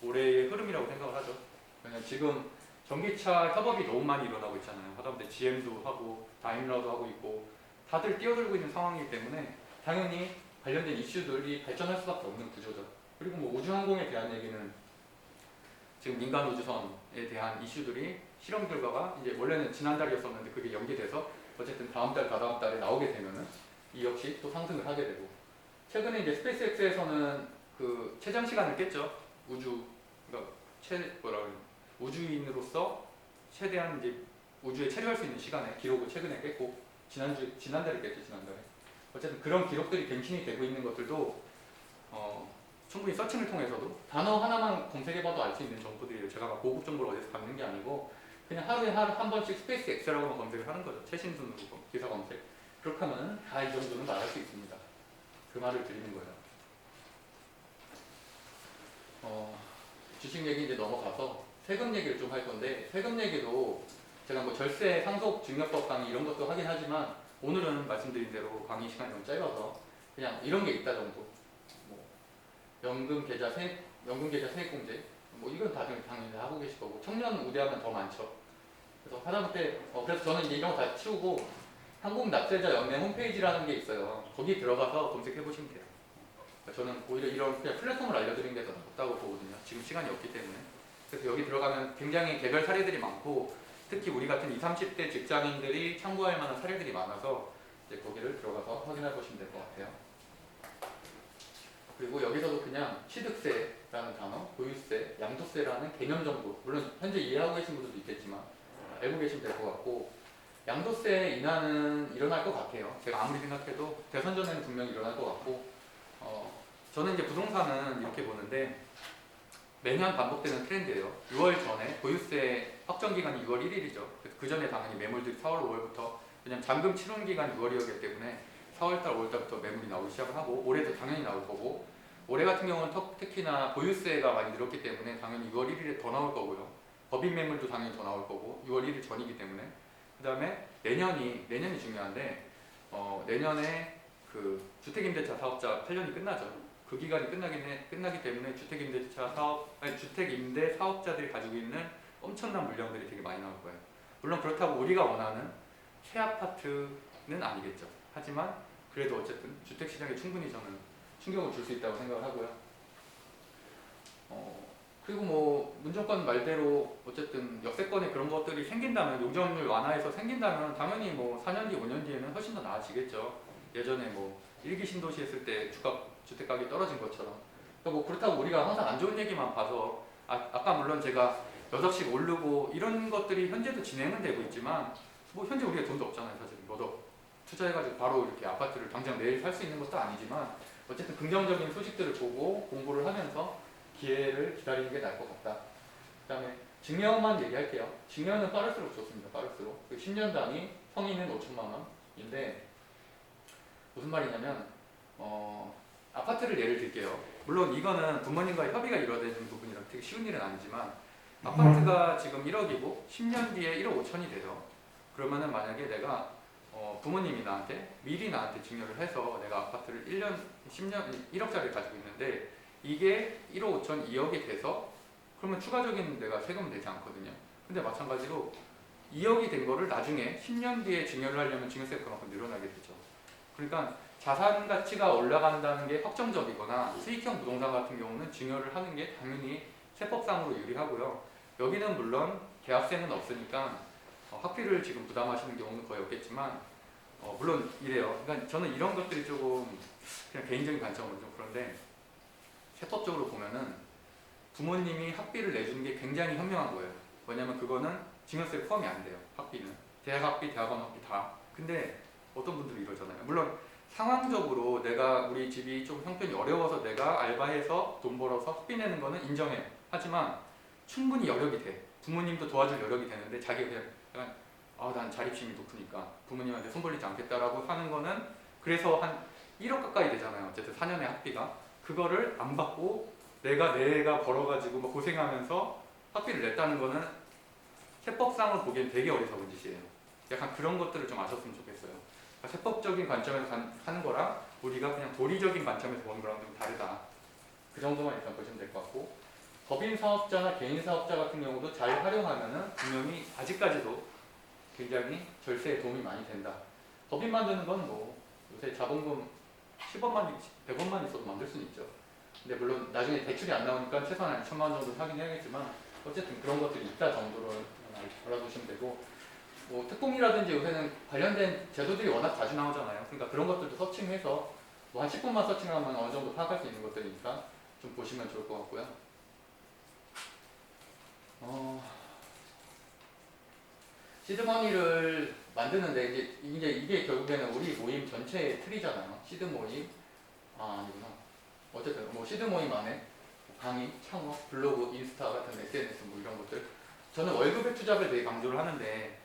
올해의 흐름이라고 생각을 하죠. 왜냐면 지금 전기차 협업이 너무 많이 일어나고 있잖아요. 하다못해 GM도 하고 다임러도 하고 있고 다들 뛰어들고 있는 상황이기 때문에 당연히 관련된 이슈들이 발전할 수밖에 없는 구조죠. 그리고 뭐 우주항공에 대한 얘기는 지금 민간 우주선에 대한 이슈들이 실험 결과가 이제 원래는 지난달이었었는데 그게 연기돼서 어쨌든 다음 달, 다다음 달에 나오게 되면은 이 역시 또 상승을 하게 되고 최근에 이제 스페이스X에서는 그 최장 시간을 깼죠. 그러니까 우주인으로서 최대한 이제 우주에 체류할 수 있는 시간에 기록을 최근에 깼고 지난달에 깼죠. 지난달에 어쨌든 그런 기록들이 갱신이 되고 있는 것들도 충분히 서칭을 통해서도 단어 하나만 검색해봐도 알 수 있는 정보들이에요. 제가 막 고급 정보를 어디서 받는 게 아니고 그냥 하루에 한 번씩 스페이스 X라고만 검색을 하는 거죠. 최신 순으로 기사 검색. 그렇게 하면 다 이 정도는 말할 수 있습니다. 그 말을 드리는 거예요. 주식 얘기 이제 넘어가서 세금 얘기를 좀 할 건데 세금 얘기도 제가 뭐 절세, 상속, 증여법 강의 이런 것도 하긴 하지만 오늘은 말씀드린 대로 강의 시간이 너무 짧아서 그냥 이런 게 있다 정도. 뭐 연금계좌 세액공제 뭐 이건 다들 당연히 하고 계실 거고 청년 우대하면 더 많죠. 그래서 하다못해 그래서 저는 이제 이런 거 다 치우고 한국납세자연맹 홈페이지라는 게 있어요. 거기 들어가서 검색해 보시면 돼요. 저는 오히려 이런 그냥 플랫폼을 알려드리는 게 더 낫다고 보거든요. 지금 시간이 없기 때문에. 그래서 여기 들어가면 굉장히 개별 사례들이 많고 특히 우리 같은 20, 30대 직장인들이 참고할 만한 사례들이 많아서 이제 거기를 들어가서 확인해 보시면 될 것 같아요. 그리고 여기서도 그냥 취득세라는 단어, 보유세, 양도세라는 개념 정도 물론 현재 이해하고 계신 분들도 있겠지만 알고 계시면 될 것 같고 양도세 인하는 일어날 것 같아요. 제가 아무리 생각해도 대선 전에는 분명히 일어날 것 같고 저는 이제 부동산은 이렇게 보는데 매년 반복되는 트렌드예요. 6월 전에 보유세 확정 기간이 6월 1일이죠. 그 전에 당연히 매물들이 4월, 5월부터 왜냐면 잔금 치른 기간이 6월이었기 때문에 4월달, 5월달부터 매물이 나오기 시작을 하고 올해도 당연히 나올 거고 올해 같은 경우는 특히나 보유세가 많이 늘었기 때문에 당연히 6월 1일에 더 나올 거고요. 법인 매물도 당연히 더 나올 거고 6월 1일 전이기 때문에 그 다음에 내년이 중요한데 내년에 그 주택임대차 사업자 8년이 끝나죠. 그 기간이 끝나기 때문에 주택임대 사업자들이 가지고 있는 엄청난 물량들이 되게 많이 나올 거예요. 물론 그렇다고 우리가 원하는 새 아파트는 아니겠죠. 하지만 그래도 어쨌든 주택시장에 충분히 저는 충격을 줄 수 있다고 생각을 하고요. 그리고 뭐 문정권 말대로 어쨌든 역세권에 그런 것들이 생긴다면 용적률 완화해서 생긴다면 당연히 뭐 4년 뒤, 5년 뒤에는 훨씬 더 나아지겠죠. 예전에 뭐 1기 신도시 했을 때 주택 가격이 떨어진 것처럼. 그러니까 뭐 그렇다고 우리가 항상 안 좋은 얘기만 봐서 아까 물론 제가 몇 억씩 오르고 이런 것들이 현재도 진행은 되고 있지만 뭐 현재 우리가 돈도 없잖아요. 사실 몇 억 투자해가지고 바로 이렇게 아파트를 당장 내일 살 수 있는 것도 아니지만 어쨌든 긍정적인 소식들을 보고 공부를 하면서 기회를 기다리는 게 나을 것 같다. 그 다음에 증여만 얘기할게요. 증여는 빠를수록 좋습니다. 빠를수록 10년 단위 성인은 5천만 원인데 무슨 말이냐면 아파트를 예를 들게요. 물론 이거는 부모님과의 협의가 이루어지는 부분이라 되게 쉬운 일은 아니지만 아파트가 지금 1억이고 10년 뒤에 1억 5천이 돼요. 그러면은 만약에 내가 부모님이 나한테 미리 나한테 증여를 해서 내가 아파트를 1년, 10년, 1억짜리 가지고 있는데 이게 1억 5천, 2억이 돼서 그러면 추가적인 내가 세금 내지 않거든요. 근데 마찬가지로 2억이 된 거를 나중에 10년 뒤에 증여를 하려면 증여세가 그만큼 늘어나게 되죠. 그러니까 자산 가치가 올라간다는 게 확정적이거나 수익형 부동산 같은 경우는 증여를 하는 게 당연히 세법상으로 유리하고요. 여기는 물론 계약세는 없으니까 학비를 지금 부담하시는 경우는 거의 없겠지만 물론 이래요. 그러니까 저는 이런 것들이 조금 그냥 개인적인 관점으로 좀 그런데 세법적으로 보면은 부모님이 학비를 내주는 게 굉장히 현명한 거예요. 왜냐면 그거는 증여세 포함이 안 돼요. 학비는 대학 학비, 대학원 학비 다. 근데 어떤 분들이 이러잖아요. 물론 상황적으로 내가 우리 집이 좀 형편이 어려워서 내가 알바해서 돈 벌어서 학비 내는 거는 인정해요. 하지만 충분히 여력이 돼. 부모님도 도와줄 여력이 되는데 자기가 그냥 약간 난 자립심이 높으니까 부모님한테 손 벌리지 않겠다라고 하는 거는 그래서 한 1억 가까이 되잖아요. 어쨌든 4년의 학비가. 그거를 안 받고 내가 벌어가지고 막 고생하면서 학비를 냈다는 거는 세법상으로 보기엔 되게 어리석은 짓이에요. 약간 그런 것들을 좀 아셨으면 좋겠어요. 그러니까 세법적인 관점에서 하는 거랑 우리가 그냥 도리적인 관점에서 보는 거랑 좀 다르다. 그 정도만 일단 보시면 될 것 같고 법인 사업자나 개인 사업자 같은 경우도 잘 활용하면은 분명히 아직까지도 굉장히 절세에 도움이 많이 된다. 법인 만드는 건 뭐 요새 자본금 10원만, 100원만 있어도 만들 수는 있죠. 근데 물론 나중에 대출이 안 나오니까 최소한 2천만 원 정도 하긴 해야겠지만 어쨌든 그런 것들이 있다 정도로 알아두시면 되고 뭐 특공이라든지 요새는 관련된 제도들이 워낙 자주 나오잖아요. 그러니까 그런 것들도 서칭해서 뭐 한 10분만 서칭하면 어느 정도 파악할 수 있는 것들이니까 좀 보시면 좋을 것 같고요. 시드머니를 만드는데 이제 이게 결국에는 우리 모임 전체의 틀이잖아요. 시드 모임 아니구나. 어쨌든 뭐 시드 모임 안에 강의, 창업, 블로그, 인스타 같은 SNS 뭐 이런 것들. 저는 월급의 투잡을 되게 강조를 하는데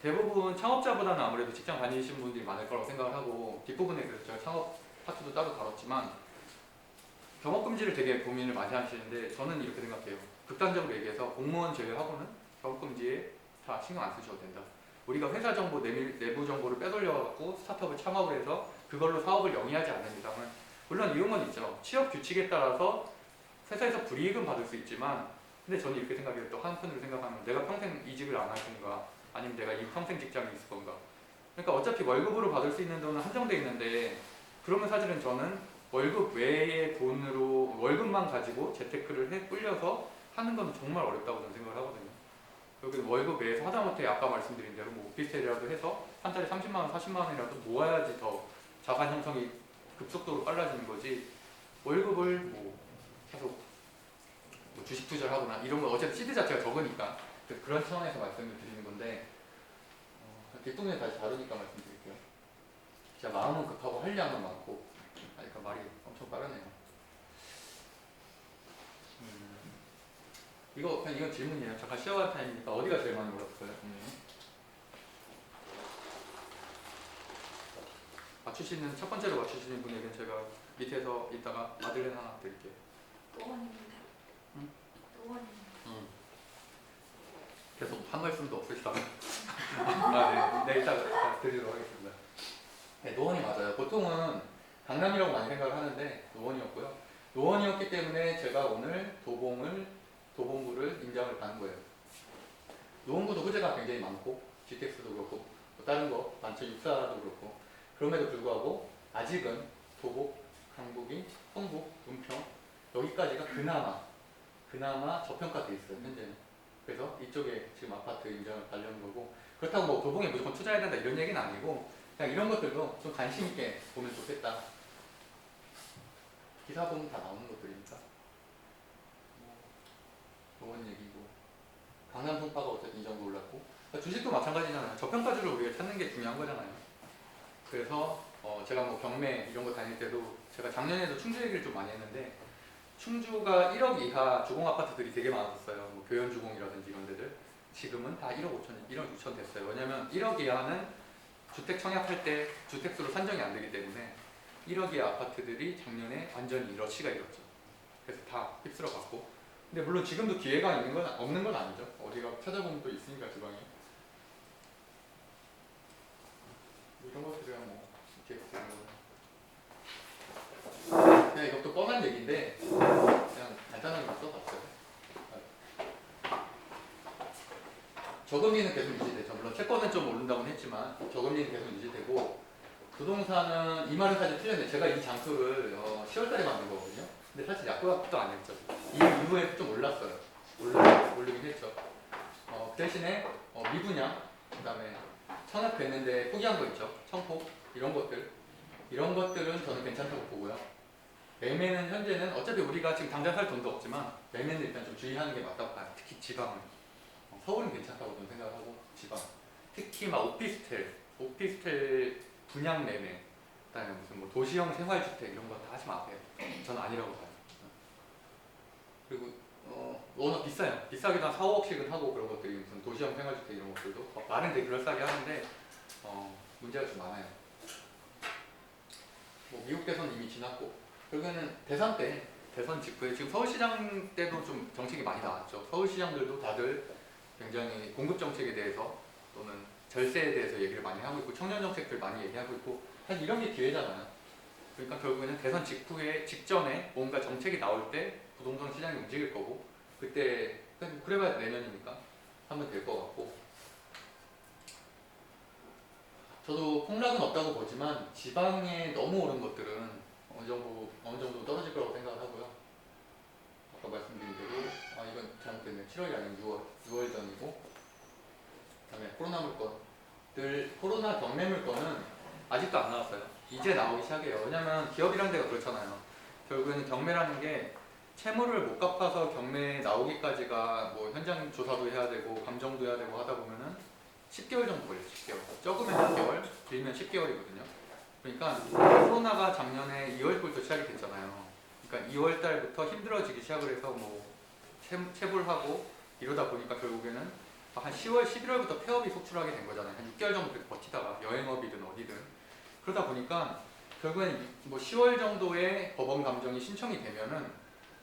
대부분 창업자보다는 아무래도 직장 다니시는 분들이 많을 거라고 생각을 하고 뒷부분에 그래서 제가 창업 파트도 따로 다뤘지만 경업금지를 되게 고민을 많이 하시는데 저는 이렇게 생각해요. 극단적으로 얘기해서 공무원 제외하고는 경업금지에 다 신경 안 쓰셔도 된다. 우리가 회사 정보, 내부 정보를 빼돌려갖고 스타트업을 창업을 해서 그걸로 사업을 영위하지 않는 이상은 물론 이용은 있죠. 취업 규칙에 따라서 회사에서 불이익은 받을 수 있지만 근데 저는 이렇게 생각해요. 또 한편으로 생각하면 내가 평생 이직을 안 할 건가 아니면 내가 이 평생 직장에 있을 건가. 그러니까 어차피 월급으로 받을 수 있는 돈은 한정돼 있는데 그러면 사실은 저는 월급 외의 돈으로 월급만 가지고 재테크를 불려서 하는 건 정말 어렵다고 저는 생각을 하거든요. 여기 월급 외에서 하다못해 아까 말씀드린 대로 뭐 오피스텔이라도 해서 한 달에 30만 원, 40만 원이라도 모아야지 더 자산 형성이 급속도로 빨라지는 거지. 월급을 뭐 계속 뭐 주식 투자를 하거나 이런 건 어쨌든 시드 자체가 적으니까 그런 차원에서 말씀을 드리는 건데 뒷부분에 다시 다루니까 말씀드릴게요. 제가 마음은 급하고 할 양은 많고 그러니까 말이 엄청 빠르네요. 이건 질문이에요. 잠깐 시어가 타임이니까 어디가 제일 많이 올랐어요? 맞추시는 첫 번째로 맞추시는 분에게는 제가 밑에서 이따가 마들렌 하나 드릴게요. 노원입니다. 응? 노원입니다. 계속 한 말씀도 없으시다가 네, 이따가 드리도록 하겠습니다. 네, 노원이 맞아요. 보통은 강남이라고 많이 생각을 하는데 노원이었고요. 노원이었기 때문에 제가 오늘 도봉구를 인정을 받는 거예요. 노원구도 호재가 굉장히 많고 GTX도 그렇고 뭐 다른 거 많죠. 육사도 그렇고 그럼에도 불구하고 아직은 도곡, 강북이, 성북, 은평 여기까지가 그나마 저평가돼 있어요. 현재는. 그래서 이쪽에 지금 아파트 인정을 받려는 거고 그렇다고 뭐 도봉에 무조건 투자해야 된다 이런 얘기는 아니고 그냥 이런 것들도 좀 관심 있게 보면 좋겠다. 기사 보면 다 나오는 것들이니까 좋은 얘기고 강남 송파가 어쨌든 이 정도 올랐고 그러니까 주식도 마찬가지잖아요. 저평가주를 우리가 찾는 게 중요한 거잖아요. 그래서 제가 뭐 경매 이런 거 다닐 때도 제가 작년에도 충주 얘기를 좀 많이 했는데 충주가 1억 이하 주공 아파트들이 되게 많았어요. 뭐 교연주공이라든지 이런 데들 지금은 다 1억 5천, 1억 6천 됐어요. 왜냐면 1억 이하는 주택 청약할 때 주택수로 산정이 안 되기 때문에 1억의 아파트들이 작년에 완전히 러시가 일었죠. 그래서 다 휩쓸어 갔고. 근데 물론 지금도 기회가 있는 건 없는 건 아니죠. 어디가 찾아보면 또 있으니까 지방에. 이런 것들이야 뭐 이렇게 그냥 이것도 뻔한 얘기인데 그냥 간단하게 써봤어요. 저금리는 계속 유지되죠. 물론 채권은 좀 오른다고는 했지만 저금리는 계속 유지되고 부동산은 이 말은 사실 틀렸는데 제가 이 장소를 10월달에 만든 거거든요. 근데 사실 약속도 안 했죠. 이 이후에 좀 올랐어요. 올리긴 했죠. 그 대신에 미분양, 그다음에 청약됐는데 포기한 거 있죠. 청포 이런 것들은 저는 괜찮다고 보고요. 매매는 현재는 어차피 우리가 지금 당장 살 돈도 없지만 매매는 일단 좀 주의하는 게 맞다고 봐요. 특히 지방은. 서울은 괜찮다고 저는 생각하고 지방. 특히 막 오피스텔 분양 매매, 그다음에 무슨 뭐 도시형 생활주택 이런 거 다 하지 마세요. 저는 아니라고 봐요. 그리고 워낙 비싸요. 비싸게도 한 4, 5억씩은 하고 그런 것들이 무슨 도시형 생활주택 이런 것들도 말은 되게 그럴싸하게 하는데 문제가 좀 많아요. 뭐 미국 대선 이미 지났고 결국에는 대선 직후에 지금 서울시장 때도 좀 정책이 많이 나왔죠. 서울시장들도 다들 굉장히 공급 정책에 대해서 또는 절세에 대해서 얘기를 많이 하고 있고 청년 정책들 많이 얘기하고 있고 사실 이런 게 기회잖아요. 그러니까 결국에는 대선 직전에 뭔가 정책이 나올 때 부동산 시장이 움직일 거고 그때 그래봐야 내년이니까 하면 될 것 같고 저도 폭락은 없다고 보지만 지방에 너무 오른 것들은 어느 정도 떨어질 거라고 생각을 하고요. 아까 말씀드린 대로 이건 잘못됐네. 7월이 아니고 6월 전이고 그다음에 코로나 경매 물건은 아직도 안 나왔어요. 이제 나오기 시작해요. 왜냐면 기업이라는 데가 그렇잖아요. 결국에는 경매라는 게 채무를 못 갚아서 경매에 나오기까지가 뭐 현장 조사도 해야 되고 감정도 해야 되고 하다 보면은 10개월 정도 걸려요. 10개월. 적으면 6개월, 길면 10개월이거든요. 그러니까 코로나가 작년에 2월부터 시작이 됐잖아요. 그러니까 2월 달부터 힘들어지기 시작을 해서 뭐 체불하고 이러다 보니까 결국에는 한 10월, 11월부터 폐업이 속출하게 된 거잖아요. 한 6개월 정도 버티다가 여행업이든 어디든 그러다 보니까 결국엔 뭐 10월 정도에 법원 감정이 신청이 되면은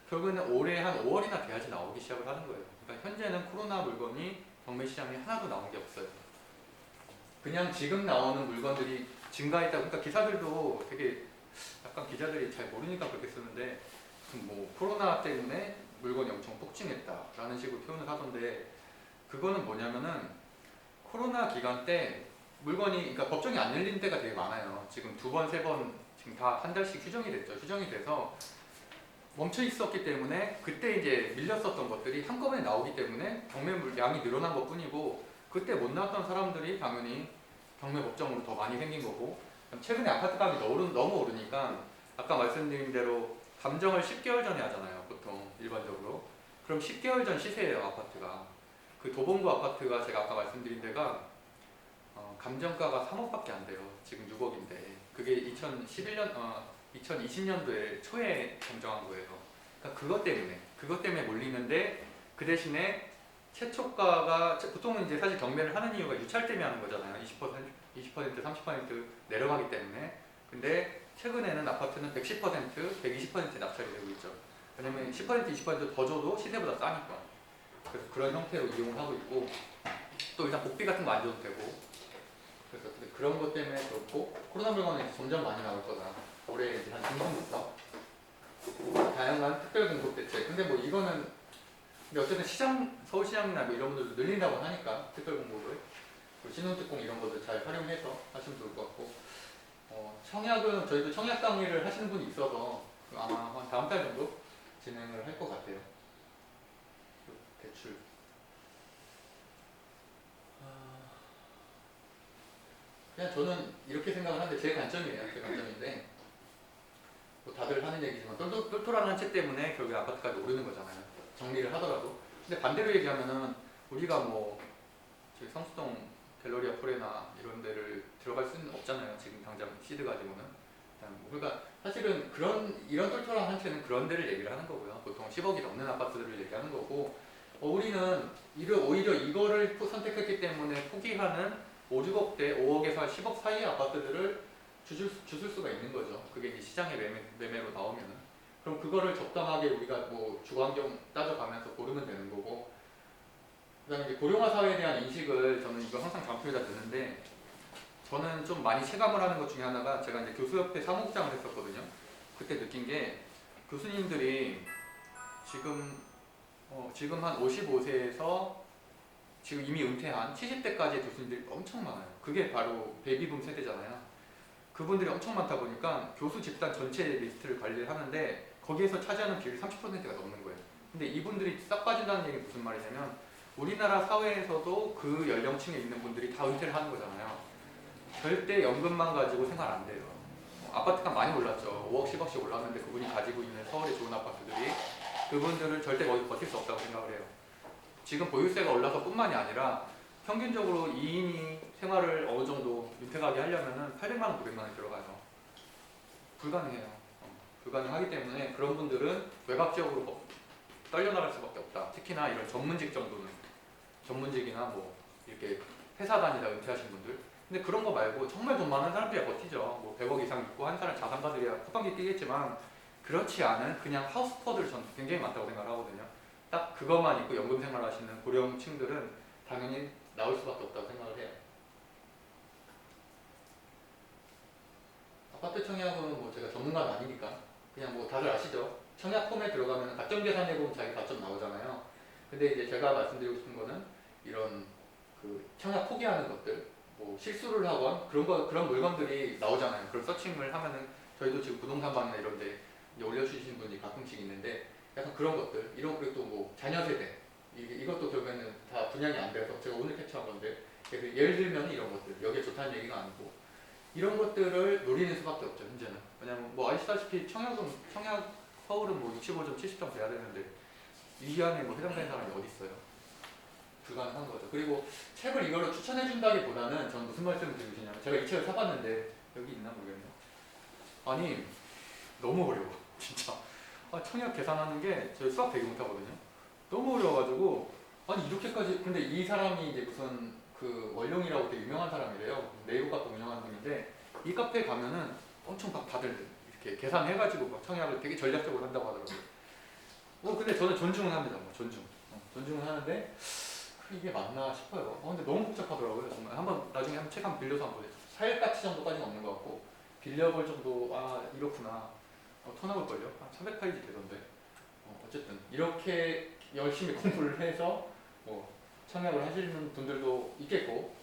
결국에는 올해 한 5월이나 돼야지 나오기 시작을 하는 거예요. 그러니까 현재는 코로나 물건이 경매 시장에 하나도 나온 게 없어요. 그냥 지금 나오는 물건들이 증가했다. 그러니까 기사들도 되게 약간 기자들이 잘 모르니까 그렇게 쓰는데 뭐 코로나 때문에 물건이 엄청 폭증했다라는 식으로 표현을 하던데 그거는 뭐냐면은 코로나 기간 때 물건이 그러니까 법정이 안 열린 때가 되게 많아요. 지금 2번, 3번 지금 다 한 달씩 휴정이 됐죠. 휴정이 돼서 멈춰 있었기 때문에 그때 이제 밀렸었던 것들이 한꺼번에 나오기 때문에 경매 양이 늘어난 것 뿐이고 그때 못 나왔던 사람들이 당연히 경매 법정으로 더 많이 생긴 거고 최근에 아파트 가격이 너무 오르니까 아까 말씀드린 대로 감정을 10개월 전에 하잖아요. 보통 일반적으로. 그럼 10개월 전 시세예요. 아파트가. 그 도봉구 아파트가 제가 아까 말씀드린 데가 감정가가 3억밖에 안 돼요. 지금 6억인데 그게 2020년도에 초에 결정한 거예요. 그러니까 그것 때문에 몰리는데 그 대신에 최초가가 보통은 이제 사실 경매를 하는 이유가 유찰 때문에 하는 거잖아요. 20%, 30% 내려가기 때문에. 근데 최근에는 아파트는 110%, 120% 낙찰이 되고 있죠. 왜냐면 10%, 20%더 줘도 시세보다 싸니까. 그래서 그런 형태로 이용을 하고 있고 또 일단 복비 같은 거 안 줘도 되고 그래서 그런 것 때문에 그렇고 코로나 물건이 점점 많이 나올 거다. 올해 이제 한 중순부터 다양한 특별 공급 대책. 근데 뭐 이거는 근데 어쨌든 서울시장이나 뭐 이런 분들도 늘린다고 하니까 특별 공급을 신혼특공 이런 것들 잘 활용해서 하시면 좋을 것 같고 청약은 저희도 청약 강의를 하시는 분이 있어서 아마 한 다음 달 정도 진행을 할 것 같아요. 대출. 그냥 저는 이렇게 생각을 하는데 제 관점이에요. 제 관점인데 뭐 다들 하는 얘기지만 똘똘한 한 채 때문에 결국에 아파트까지 오르는 거잖아요. 정리를 하더라도. 근데 반대로 얘기하면은 우리가 뭐 저희 성수동 갤러리아 포레나 이런 데를 들어갈 수는 없잖아요. 지금 당장 시드 가지고는. 그러니까 사실은 이런 똘똘한 한 채는 그런 데를 얘기를 하는 거고요. 보통 10억이 넘는 아파트들을 얘기하는 거고 우리는 오히려 이거를 선택했기 때문에 포기하는 5, 6억대, 5억에서 10억 사이의 아파트들을 주실 수가 있는 거죠. 그게 이제 시장의 매매로 나오면은. 그럼 그거를 적당하게 우리가 뭐 주거환경 따져가면서 고르면 되는 거고, 그다음에 이제 고령화 사회에 대한 인식을 저는 이거 항상 장표에다 드는데, 저는 좀 많이 체감을 하는 것 중에 하나가, 제가 이제 교수협회 사무국장을 했었거든요. 그때 느낀 게, 교수님들이 지금 한 55세에서 지금 이미 은퇴한 70대까지의 교수님들이 엄청 많아요. 그게 바로 베이비붐 세대잖아요. 그분들이 엄청 많다 보니까 교수 집단 전체 리스트를 관리를 하는데 거기에서 차지하는 비율이 30%가 넘는 거예요. 근데 이분들이 싹 빠진다는 얘기 무슨 말이냐면, 우리나라 사회에서도 그 연령층에 있는 분들이 다 은퇴를 하는 거잖아요. 절대 연금만 가지고 생활 안 돼요. 아파트가 많이 올랐죠. 5억, 10억씩 올랐는데 그분이 가지고 있는 서울의 좋은 아파트들이, 그분들을 절대 거기 버틸 수 없다고 생각을 해요. 지금 보유세가 올라서 뿐만이 아니라 평균적으로 2인이 생활을 어느 정도 윤택하게 하려면은 800만 원, 900만 원이 들어가요. 불가능해요. 불가능하기 때문에 그런 분들은 외곽 지역으로 떨려나갈 수밖에 없다. 특히나 이런 전문직 정도는, 전문직이나 뭐 이렇게 회사 다니다 은퇴하신 분들. 근데 그런 거 말고 정말 돈 많은 사람들이야 버티죠. 뭐 100억 이상 있고 한 사람 자산가들이야 쿠팡기 뛰겠지만, 그렇지 않은 그냥 하우스퍼들 전 굉장히 많다고 생각을 하거든요. 딱 그것만 있고 연금 생활하시는 고령층들은 당연히 나올 수밖에 없다고 생각을 해요. 아파트 청약은 뭐 제가 전문가는 아니니까 그냥 뭐 다들 아시죠? 청약 폼에 들어가면 가점 계산해 보면 자기 가점 나오잖아요. 근데 이제 제가 말씀드리고 싶은 거는, 이런 그 청약 포기하는 것들, 뭐 실수를 하건 그런 물건들이 나오잖아요. 그걸 서칭을 하면은, 저희도 지금 부동산 방이나 이런 데 이제 올려주시는 분이 가끔씩 있는데, 약간 그런 것들, 이런, 그리고 또 뭐 자녀 세대, 이것도 결국에는 다 분양이 안 돼서 제가 오늘 캡처한 건데, 그래서 예를 들면 이런 것들, 여기에 좋다는 얘기가 아니고 이런 것들을 노리는 수밖에 없죠, 현재는. 왜냐면 뭐 아시다시피 청약 서울은 뭐 65점, 70점 돼야 되는데 이 안에 뭐 해당되는 사람이 어디 있어요? 불가능한 거죠. 그리고 책을 이거를 추천해준다기보다는, 전 무슨 말씀을 드리고 싶냐면, 제가 이 책을 사봤는데 여기 있나 모르겠네요. 아니 너무 어려워 진짜. 청약 계산하는 게, 저 수학 되게 못하거든요. 너무 어려워가지고, 아니 이렇게까지. 근데 이 사람이 이제 무슨 그 원룡이라고 되게 유명한 사람이래요. 네이버 카페 운영하는 분인데, 이 카페에 가면은 엄청 막 다들 이렇게 계산해가지고 막 청약을 되게 전략적으로 한다고 하더라고요. 근데 저는 존중은 합니다. 뭐 존중은 하는데 이게 맞나 싶어요. 근데 너무 복잡하더라고요. 정말 나중에 책 한번 빌려서 한번 보세요. 사일가치 정도까지는 없는 것 같고, 빌려볼 정도, 이렇구나. 터나볼걸요? 한 300페이지 되던데. 어쨌든 이렇게 열심히 공부를 해서 뭐 청약을 하시는 분들도 있겠고,